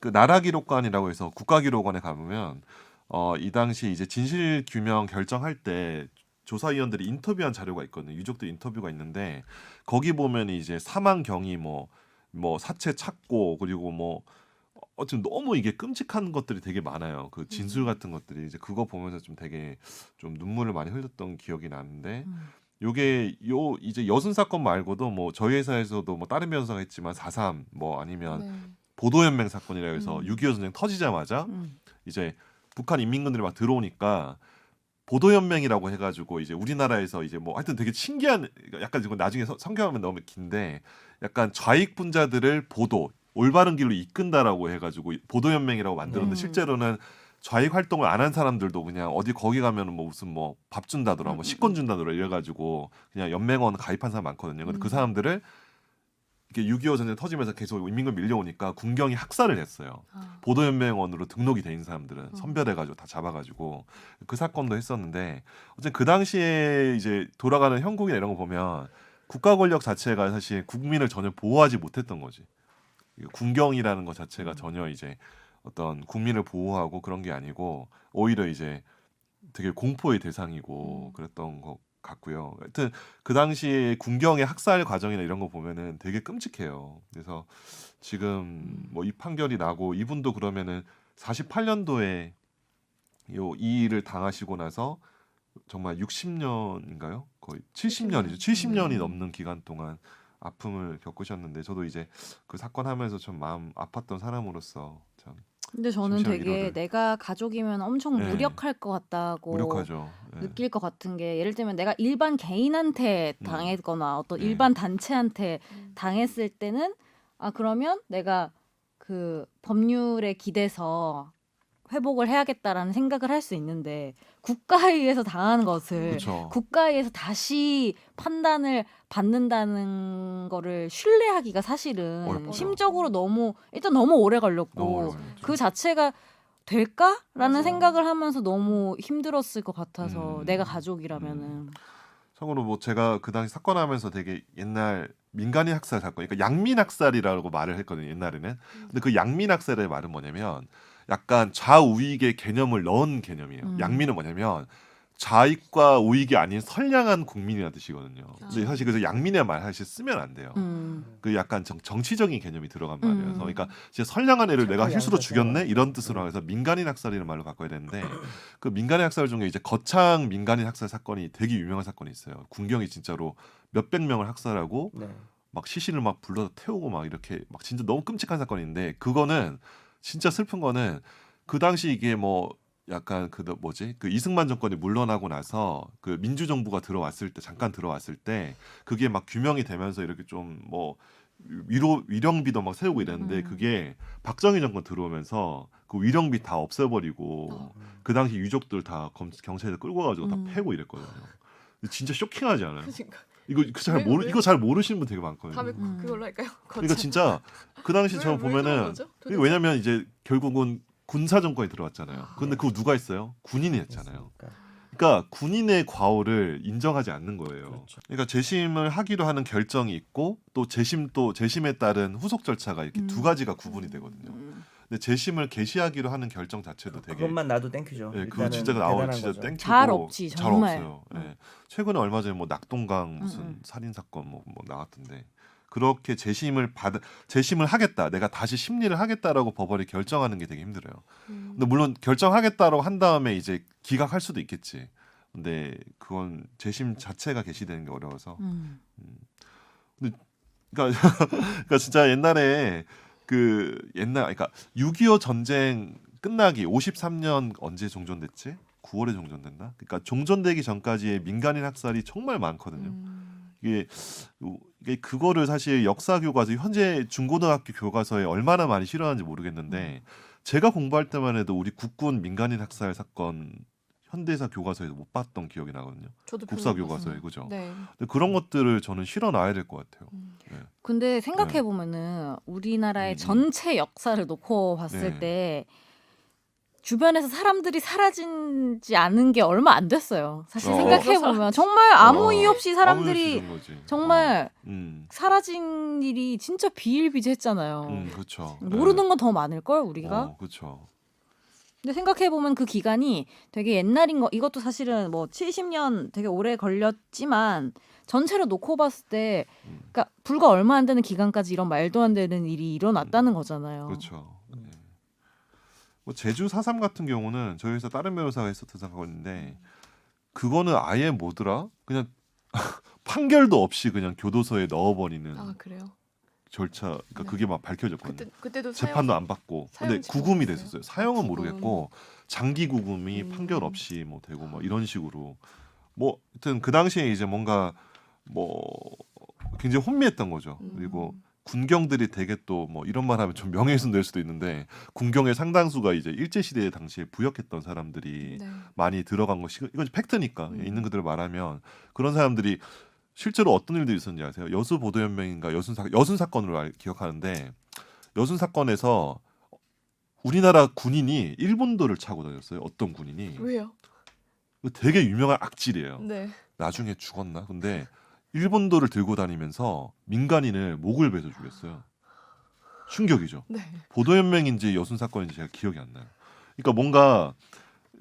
[SPEAKER 2] 그 나라기록관이라고 해서 국가기록원에 가보면 이 당시 이제 진실 규명 결정할 때 조사위원들이 인터뷰한 자료가 있거든요. 유족들 인터뷰가 있는데 거기 보면 이제 사망 경위 뭐 사체 찾고 그리고 뭐 어쨌든 너무 이게 끔찍한 것들이 되게 많아요. 그 진술 같은 것들이 이제 그거 보면서 좀 되게 좀 눈물을 많이 흘렸던 기억이 나는데 요게 이제 여순 사건 말고도 뭐 저희 회사에서도 뭐 다른 변호사가 했지만 4.3 뭐 아니면
[SPEAKER 1] 네.
[SPEAKER 2] 보도연맹 사건이라 해서 6.25 전쟁 터지자마자 이제 북한 인민군들이 막 들어오니까 보도연맹이라고 해가지고 이제 우리나라에서 이제 뭐 하여튼 되게 신기한 약간 이거 나중에 성경하면 너무 긴데 약간 좌익분자들을 보도 올바른 길로 이끈다라고 해가지고 보도연맹이라고 만들었는데 실제로는 좌익 활동을 안 한 사람들도 그냥 어디 거기 가면은 뭐 무슨 뭐 밥 준다더라 뭐 식권 준다더라 이래가지고 그냥 연맹원 가입한 사람 많거든요. 근데 그 사람들을 이렇게 6.25 전쟁 터지면서 계속 인민군 밀려오니까 군경이 학살을 했어요. 보도연맹원으로 등록이 돼 있는 사람들은 선별해가지고 다 잡아가지고 그 사건도 했었는데 어쨌든 그 당시에 이제 돌아가는 형국이나 이런 거 보면 국가 권력 자체가 사실 국민을 전혀 보호하지 못했던 거지. 군경이라는 것 자체가 전혀 이제 어떤 국민을 보호하고 그런 게 아니고 오히려 이제 되게 공포의 대상이고 그랬던 것 같고요. 하여튼 그 당시에 군경의 학살 과정이나 이런 거 보면은 되게 끔찍해요. 그래서 지금 뭐 이 판결이 나고 이분도 그러면은 48년도에 이 일을 당하시고 나서 정말 60년인가요? 거의 70년이죠. 70년이 넘는 기간 동안 아픔을 겪으셨는데 저도 이제 그 사건 하면서 좀 마음 아팠던 사람으로서 참
[SPEAKER 4] 근데 저는
[SPEAKER 2] 심심한
[SPEAKER 4] 되게
[SPEAKER 2] 위로를.
[SPEAKER 4] 내가 가족이면 엄청
[SPEAKER 2] 네.
[SPEAKER 4] 무력할 것 같다고
[SPEAKER 2] 무력하죠. 네.
[SPEAKER 4] 느낄 것 같은 게 예를 들면 내가 일반 개인한테 당했거나 어떤
[SPEAKER 2] 네.
[SPEAKER 4] 일반 단체한테 당했을 때는 그러면 내가 그 법률에 기대서 회복을 해야겠다라는 생각을 할 수 있는데 국가에 의해서 당한 것을
[SPEAKER 2] 그렇죠.
[SPEAKER 4] 국가에 의해서 다시 판단을 받는다는 거를 신뢰하기가 사실은
[SPEAKER 2] 어렵죠.
[SPEAKER 4] 심적으로 일단 너무 오래 걸렸고
[SPEAKER 2] 너무 어려워요.
[SPEAKER 4] 그 자체가 될까라는
[SPEAKER 1] 맞아요.
[SPEAKER 4] 생각을 하면서 너무 힘들었을 것 같아서 내가
[SPEAKER 2] 음.
[SPEAKER 4] 가족이라면은
[SPEAKER 2] 참고로 뭐 제가 그 당시 사건하면서 되게 옛날 민간인 학살 사건, 그러니까 양민 학살이라고 말을 했거든요 옛날에는. 근데 그 양민 학살의 말은 뭐냐면 약간 좌우익의 개념을 넣은 개념이에요. 양민은 뭐냐면 좌익과 우익이 아닌 선량한 국민이라는 뜻이거든요. 근데 사실 그래서 양민의 말 사실 쓰면 안 돼요. 그 약간 정치적인 개념이 들어간 말이어서 그러니까 진짜 선량한 애를 내가 실수로 죽였네 이런 뜻으로 해서 민간인 학살이라는 말로 바꿔야 되는데 그 민간인 학살 중에 이제 거창 민간인 학살 사건이 되게 유명한 사건이 있어요. 군경이 진짜로 몇백 명을 학살하고
[SPEAKER 3] 네.
[SPEAKER 2] 막 시신을 막 불러서 태우고 막 이렇게 막 진짜 너무 끔찍한 사건인데 그거는 진짜 슬픈 거는 그 당시 이게 뭐 약간 그 이승만 정권이 물러나고 나서 그 민주정부가 들어왔을 때 잠깐 들어왔을 때 그게 막 규명이 되면서 이렇게 좀 뭐 위령비도 막 세우고 이랬는데 그게 박정희 정권 들어오면서 그 위령비 다 없애버리고 그 당시 유족들 다 경찰에 끌고 가지고 다 패고 이랬거든요. 근데 진짜 쇼킹하지 않아요?
[SPEAKER 1] 그러니까.
[SPEAKER 2] 이거 잘 모르시는 분 되게 많거든요.
[SPEAKER 1] 다음에 그걸로 할까요?
[SPEAKER 2] 그러니까 진짜 그 당시 저
[SPEAKER 1] 왜 그런
[SPEAKER 2] 보면은
[SPEAKER 1] 거죠?
[SPEAKER 2] 이게 왜냐면 이제 결국은 군사 정권이 들어왔잖아요. 근데 그거 누가 했어요? 군인이 했잖아요. 그러니까 군인의 과오를 인정하지 않는 거예요.
[SPEAKER 3] 그렇죠.
[SPEAKER 2] 그러니까 재심을 하기로 하는 결정이 있고 또 재심에 따른 후속 절차가 이렇게 두 가지가 구분이 되거든요. 근데 재심을 개시하기로 하는 결정 자체도 되게
[SPEAKER 3] 그것만 나도 땡큐죠.
[SPEAKER 2] 예, 그거
[SPEAKER 3] 일단은
[SPEAKER 2] 진짜
[SPEAKER 3] 대단한
[SPEAKER 2] 진짜
[SPEAKER 3] 거죠.
[SPEAKER 2] 땡큐고
[SPEAKER 4] 잘 없지,
[SPEAKER 2] 잘
[SPEAKER 4] 정말.
[SPEAKER 2] 없어요. 예. 최근에 얼마 전에 뭐 낙동강 무슨 살인 사건 뭐 나왔던데 그렇게 재심을 하겠다. 내가 다시 심리를 하겠다라고 법원이 결정하는 게 되게 힘들어요. 근데 물론 결정하겠다라고 한 다음에 이제 기각할 수도 있겠지. 근데 그건 재심 자체가 개시되는 게 어려워서. 근데 그러니까 진짜 옛날에 그러니까 6.25 전쟁 끝나기 53년 언제 종전됐지? 9월에 종전됐나? 그러니까 종전되기 전까지의 민간인 학살이 정말 많거든요. 이게 그거를 사실 역사 교과서 현재 중고등학교 교과서에 얼마나 많이 실어하는지 모르겠는데 제가 공부할 때만 해도 우리 국군 민간인 학살 사건 현대사 교과서에서 못 봤던 기억이 나거든요.
[SPEAKER 1] 저도
[SPEAKER 2] 국사
[SPEAKER 1] 별로
[SPEAKER 2] 교과서에
[SPEAKER 1] 없어요.
[SPEAKER 2] 그죠?
[SPEAKER 1] 네.
[SPEAKER 2] 근데 그런 것들을 저는 실어 놔야 될 것 같아요. 네.
[SPEAKER 4] 근데 생각해 보면은 우리나라의 전체 역사를 놓고 봤을
[SPEAKER 2] 네.
[SPEAKER 4] 때 주변에서 사람들이 사라지지 않은 게 얼마 안 됐어요. 사실
[SPEAKER 2] 어.
[SPEAKER 4] 생각해 보면 정말 아무 이유 없이
[SPEAKER 2] 아무
[SPEAKER 4] 사람들이
[SPEAKER 2] 일이 없는 거지.
[SPEAKER 4] 정말
[SPEAKER 2] 음,
[SPEAKER 4] 사라진 일이 진짜 비일비재했잖아요.
[SPEAKER 2] 그렇죠.
[SPEAKER 4] 모르는 건 더 많을 걸 우리가.
[SPEAKER 2] 그렇죠.
[SPEAKER 4] 근데 생각해 보면 그 기간이 되게 옛날인 거 이것도 사실은 뭐 70년 되게 오래 걸렸지만 전체로 놓고 봤을 때 그러니까 불과 얼마 안 되는 기간까지 이런 말도 안 되는 일이 일어났다는 거잖아요.
[SPEAKER 2] 그렇죠. 네. 뭐 제주 4.3 같은 경우는 저희 회사 다른 변호사가 했었던 사건인데 그거는 아예 뭐더라? 그냥 판결도 없이 그냥 교도소에 넣어버리는
[SPEAKER 1] 아 그래요.
[SPEAKER 2] 절차. 그러니까
[SPEAKER 1] 네.
[SPEAKER 2] 그게 막 밝혀졌거든요.
[SPEAKER 1] 그때도
[SPEAKER 2] 재판도 안 받고. 근데
[SPEAKER 1] 사형
[SPEAKER 2] 구금이
[SPEAKER 1] 집행했어요.
[SPEAKER 2] 됐었어요. 사형은
[SPEAKER 1] 구금.
[SPEAKER 2] 모르겠고 장기 구금이
[SPEAKER 1] 음.
[SPEAKER 2] 판결 없이 뭐 되고 뭐 이런 식으로 뭐 하여튼 그 당시에 이제 뭔가 뭐 굉장히 혼미했던 거죠. 그리고 군경들이 되게 또 뭐 이런 말 하면 좀 명예훼손 될 수도 있는데 군경의 상당수가 이제 일제 시대 당시에 부역했던 사람들이
[SPEAKER 1] 네.
[SPEAKER 2] 많이 들어간 것이 이건 팩트니까 있는 그대로 말하면 그런 사람들이 실제로 어떤 일들이 있었는지 아세요? 여수 보도연맹인가 여순 사건으로 기억하는데 여순 사건에서 우리나라 군인이 일본도를 차고 다녔어요. 어떤 군인이
[SPEAKER 1] 왜요?
[SPEAKER 2] 되게 유명한 악질이에요.
[SPEAKER 1] 네.
[SPEAKER 2] 나중에 죽었나? 근데 일본도를 들고 다니면서 민간인을 목을 베서 죽였어요. 충격이죠.
[SPEAKER 1] 네.
[SPEAKER 2] 보도연맹인지 여순 사건인지 제가 기억이 안 나요. 그러니까 뭔가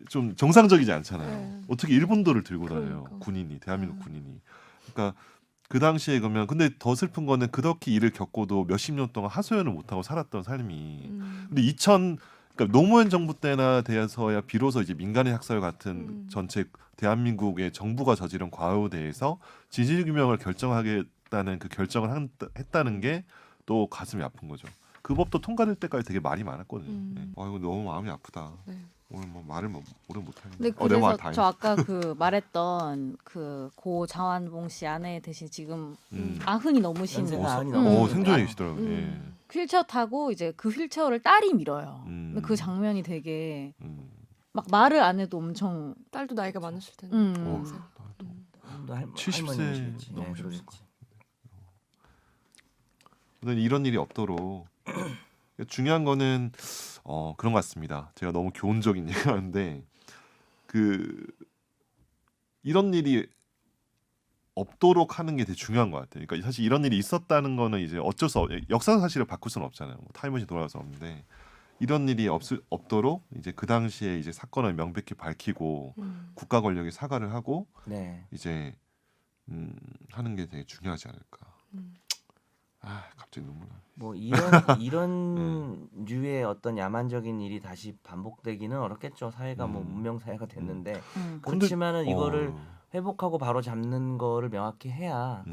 [SPEAKER 2] 좀 정상적이지 않잖아요.
[SPEAKER 1] 네.
[SPEAKER 2] 어떻게 일본도를 들고 다녀요?
[SPEAKER 1] 그러니까.
[SPEAKER 2] 군인이 대한민국 군인이. 그러니까 그 당시에 그러면 근데 더 슬픈 거는 그렇게 일을 겪고도 몇십 년 동안 하소연을 못 하고 살았던 삶이. 근데 그러니까 노무현 정부 때나 돼서야 비로소 이제 민간인 학살 같은 전체 대한민국의 정부가 저지른 과오에 대해서 진실규명을 결정하겠다는 그 결정을 했다는 게 또 가슴이 아픈 거죠. 그 법도 통과될 때까지 되게 말이 많았거든요. 네. 이거 너무 마음이 아프다.
[SPEAKER 1] 네.
[SPEAKER 2] 오늘 뭐 말을 오래 못
[SPEAKER 4] 근데
[SPEAKER 2] 하겠네. 내 말
[SPEAKER 4] 그래서
[SPEAKER 2] 다
[SPEAKER 4] 저 아까 그 말했던 그 고 장완봉 씨 아내 대신 지금 아흔이 넘으신
[SPEAKER 3] 연세가 아흔이
[SPEAKER 2] 오,
[SPEAKER 3] 넘으신
[SPEAKER 2] 생존해 계시더라고요.
[SPEAKER 1] 음.
[SPEAKER 4] 휠체어 타고 이제 그 휠체어를 딸이 밀어요.
[SPEAKER 2] 음.
[SPEAKER 4] 근데 그 장면이 되게
[SPEAKER 2] 음.
[SPEAKER 4] 막 말을 안 해도 엄청
[SPEAKER 1] 딸도 나이가 많으실 텐데.
[SPEAKER 2] 오,
[SPEAKER 1] 그래서.
[SPEAKER 3] 또
[SPEAKER 2] 70세
[SPEAKER 3] 할머니시겠지. 네,
[SPEAKER 2] 넘으셨을
[SPEAKER 3] 그러겠지.
[SPEAKER 2] 것 같아요. 근데 이런 일이 없도록 중요한 거는 그런 것 같습니다. 제가 너무 교훈적인 얘기하는데 이런 일이 없도록 하는 게 되게 중요한 것 같아요. 그러니까 사실 이런 일이 있었다는 거는 이제 어쩔 수 역사 사실을 바꿀 수는 없잖아요. 뭐 타임머신 돌아가서 없는데 이런 일이 없도록 이제 그 당시에 이제 사건을 명백히 밝히고 국가 권력이 사과를 하고
[SPEAKER 3] 네.
[SPEAKER 2] 이제 하는 게 되게 중요하지 않을까. 아 갑자기 눈물 나.
[SPEAKER 3] 뭐 이런 류의 어떤 야만적인 일이 다시 반복되기는 어렵겠죠. 사회가 뭐 문명 사회가 됐는데 그렇지만은 이거를 회복하고 바로 잡는 거를 명확히 해야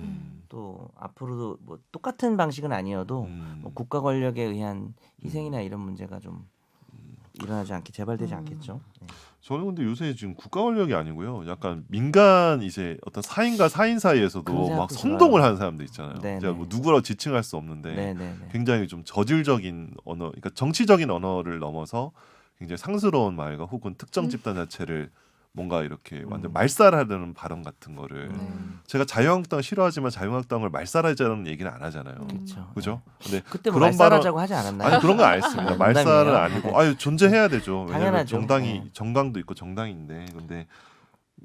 [SPEAKER 3] 또 앞으로도 뭐 똑같은 방식은 아니어도 뭐 국가 권력에 의한 희생이나 이런 문제가 좀 일어나지 않게 재발되지 않겠죠. 네.
[SPEAKER 2] 저는 근데 요새 지금 국가 권력이 아니고요. 약간 민간 이제 어떤 사인과 사인
[SPEAKER 3] 그런
[SPEAKER 2] 사이에서도 막
[SPEAKER 3] 생각도
[SPEAKER 2] 선동을
[SPEAKER 3] 들어요.
[SPEAKER 2] 하는 사람들 있잖아요.
[SPEAKER 3] 네,
[SPEAKER 2] 제가
[SPEAKER 3] 네.
[SPEAKER 2] 뭐 누구라고 지칭할 수 없는데
[SPEAKER 3] 네네네.
[SPEAKER 2] 굉장히 좀 저질적인 언어, 그러니까 정치적인 언어를 넘어서 굉장히 상스러운 말과 혹은 특정 집단 자체를 뭔가 이렇게 완전 말살하려는 발언 같은 거를 제가 자유한국당 싫어하지만 자유한국당을 말살하자는 얘기는 안 하잖아요.
[SPEAKER 3] 그렇죠.
[SPEAKER 2] 그죠? 근데
[SPEAKER 3] 그때 뭐
[SPEAKER 2] 그런
[SPEAKER 3] 말살하자고 하지 않았나요?
[SPEAKER 2] 아니 그런 건 안 했습니다.
[SPEAKER 3] 아,
[SPEAKER 2] 말살은
[SPEAKER 3] 농담이에요.
[SPEAKER 2] 아니고 아유 존재해야 되죠. 왜냐하면
[SPEAKER 3] 당연하죠.
[SPEAKER 2] 정당이
[SPEAKER 3] 네.
[SPEAKER 2] 정당도 있고 정당인데 근데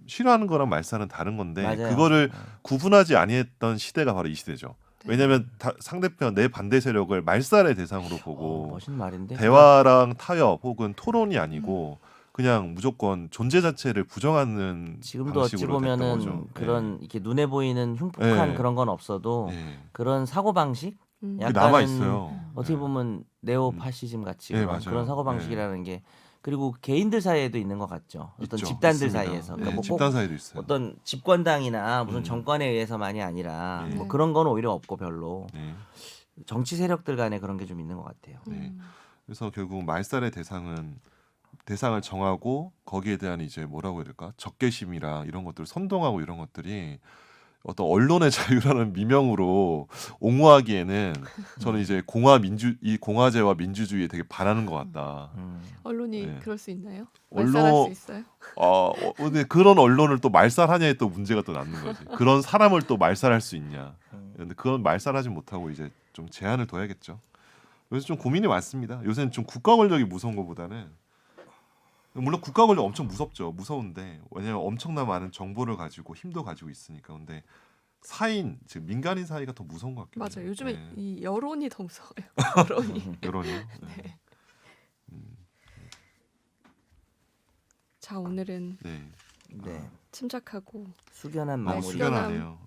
[SPEAKER 2] 싫어하는 거랑 말살은 다른 건데
[SPEAKER 3] 맞아요.
[SPEAKER 2] 그거를 구분하지 아니했던 시대가 바로 이 시대죠. 왜냐하면 상대편 내 반대 세력을 말살의 대상으로 보고
[SPEAKER 3] 멋있는 말인데.
[SPEAKER 2] 대화랑 타협 혹은 토론이 아니고 그냥 무조건 존재 자체를 부정하는
[SPEAKER 3] 지금도 어찌
[SPEAKER 2] 방식으로 됐던
[SPEAKER 3] 보면은
[SPEAKER 2] 거죠.
[SPEAKER 3] 그런 이렇게 눈에 보이는 흉폭한
[SPEAKER 2] 네.
[SPEAKER 3] 그런 건 없어도
[SPEAKER 2] 네.
[SPEAKER 3] 그런 사고 방식,
[SPEAKER 2] 그게
[SPEAKER 3] 약간은
[SPEAKER 2] 남아 있어요.
[SPEAKER 3] 어떻게 보면 네오 파시즘 같이
[SPEAKER 2] 네,
[SPEAKER 3] 그런,
[SPEAKER 2] 맞아요.
[SPEAKER 3] 그런 사고 방식이라는 게 그리고 개인들 사이에도 있는 것 같죠. 어떤
[SPEAKER 2] 있죠.
[SPEAKER 3] 집단들
[SPEAKER 2] 있습니다.
[SPEAKER 3] 사이에서
[SPEAKER 2] 네,
[SPEAKER 3] 그러니까 뭐
[SPEAKER 2] 집단
[SPEAKER 3] 꼭
[SPEAKER 2] 사이도 있어요.
[SPEAKER 3] 어떤 집권당이나 무슨 정권에 의해서만이 아니라
[SPEAKER 2] 네.
[SPEAKER 3] 뭐 그런 건 오히려 없고 별로
[SPEAKER 2] 네.
[SPEAKER 3] 정치 세력들 간에 그런 게 좀 있는 것 같아요.
[SPEAKER 2] 네. 그래서 결국 말살의 대상을 정하고 거기에 대한 이제 뭐라고 해야 될까 적개심이랑 이런 것들을 선동하고 이런 것들이 어떤 언론의 자유라는 미명으로 옹호하기에는 저는 이제 공화제와 민주주의에 되게 반하는 것 같다.
[SPEAKER 1] 언론이
[SPEAKER 2] 네.
[SPEAKER 1] 그럴 수 있나요?
[SPEAKER 2] 언론-
[SPEAKER 1] 말살할 수 있어요?
[SPEAKER 2] 근데 그런 언론을 또 말살하냐에 또 문제가 또 남는 거지. 그런 사람을 또 말살할 수 있냐. 근데 그건 말살하지 못하고 이제 좀 제한을 둬야겠죠. 그래서 좀 고민이 많습니다. 요새는 좀 국가 권력이 무서운 것보다는 물론 국가 권력 엄청 무섭죠. 무서운데 왜냐하면 엄청난 많은 정보를 가지고 힘도 가지고 있으니까. 근데 사인, 즉 민간인 사이가 더 무서운 것 같긴 해요.
[SPEAKER 1] 맞아요. 요즘에
[SPEAKER 2] 네.
[SPEAKER 1] 이 여론이 더 무서워요. 여론이.
[SPEAKER 2] 여론이요. 네.
[SPEAKER 1] 자, 오늘은
[SPEAKER 2] 네.
[SPEAKER 3] 네.
[SPEAKER 1] 침착하고
[SPEAKER 3] 숙연한
[SPEAKER 2] 너무
[SPEAKER 3] 마무리.
[SPEAKER 2] 숙연하네요.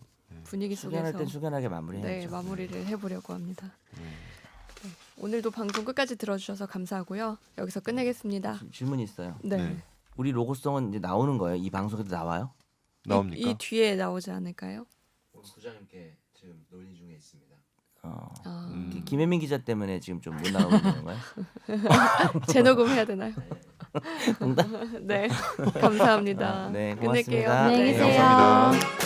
[SPEAKER 1] 분위기
[SPEAKER 3] 숙연할
[SPEAKER 1] 속에서
[SPEAKER 3] 땐 숙연하게 마무리해야죠.
[SPEAKER 1] 네, 마무리를 해보려고 합니다.
[SPEAKER 2] 네.
[SPEAKER 1] 오늘도 방송 끝까지 들어주셔서 감사하고요. 여기서 끝내겠습니다.
[SPEAKER 3] 질문 있어요.
[SPEAKER 1] 네.
[SPEAKER 2] 네.
[SPEAKER 3] 우리 로고송은 이제 나오는 거예요? 이 방송에도 나와요?
[SPEAKER 2] 나옵니까?
[SPEAKER 1] 이 뒤에 나오지 않을까요?
[SPEAKER 5] 부장님께 지금 논의 중에 있습니다.
[SPEAKER 1] 아,
[SPEAKER 3] 김혜민 기자 때문에 지금 좀 못 나오고 있는 건가요?
[SPEAKER 1] 재녹음 해야 되나요?
[SPEAKER 3] 농담?
[SPEAKER 1] 네, 감사합니다.
[SPEAKER 3] 네,
[SPEAKER 1] 끝낼게요.
[SPEAKER 3] 고맙습니다.
[SPEAKER 4] 안녕히
[SPEAKER 2] 네,
[SPEAKER 4] 계세요.
[SPEAKER 2] 감사합니다.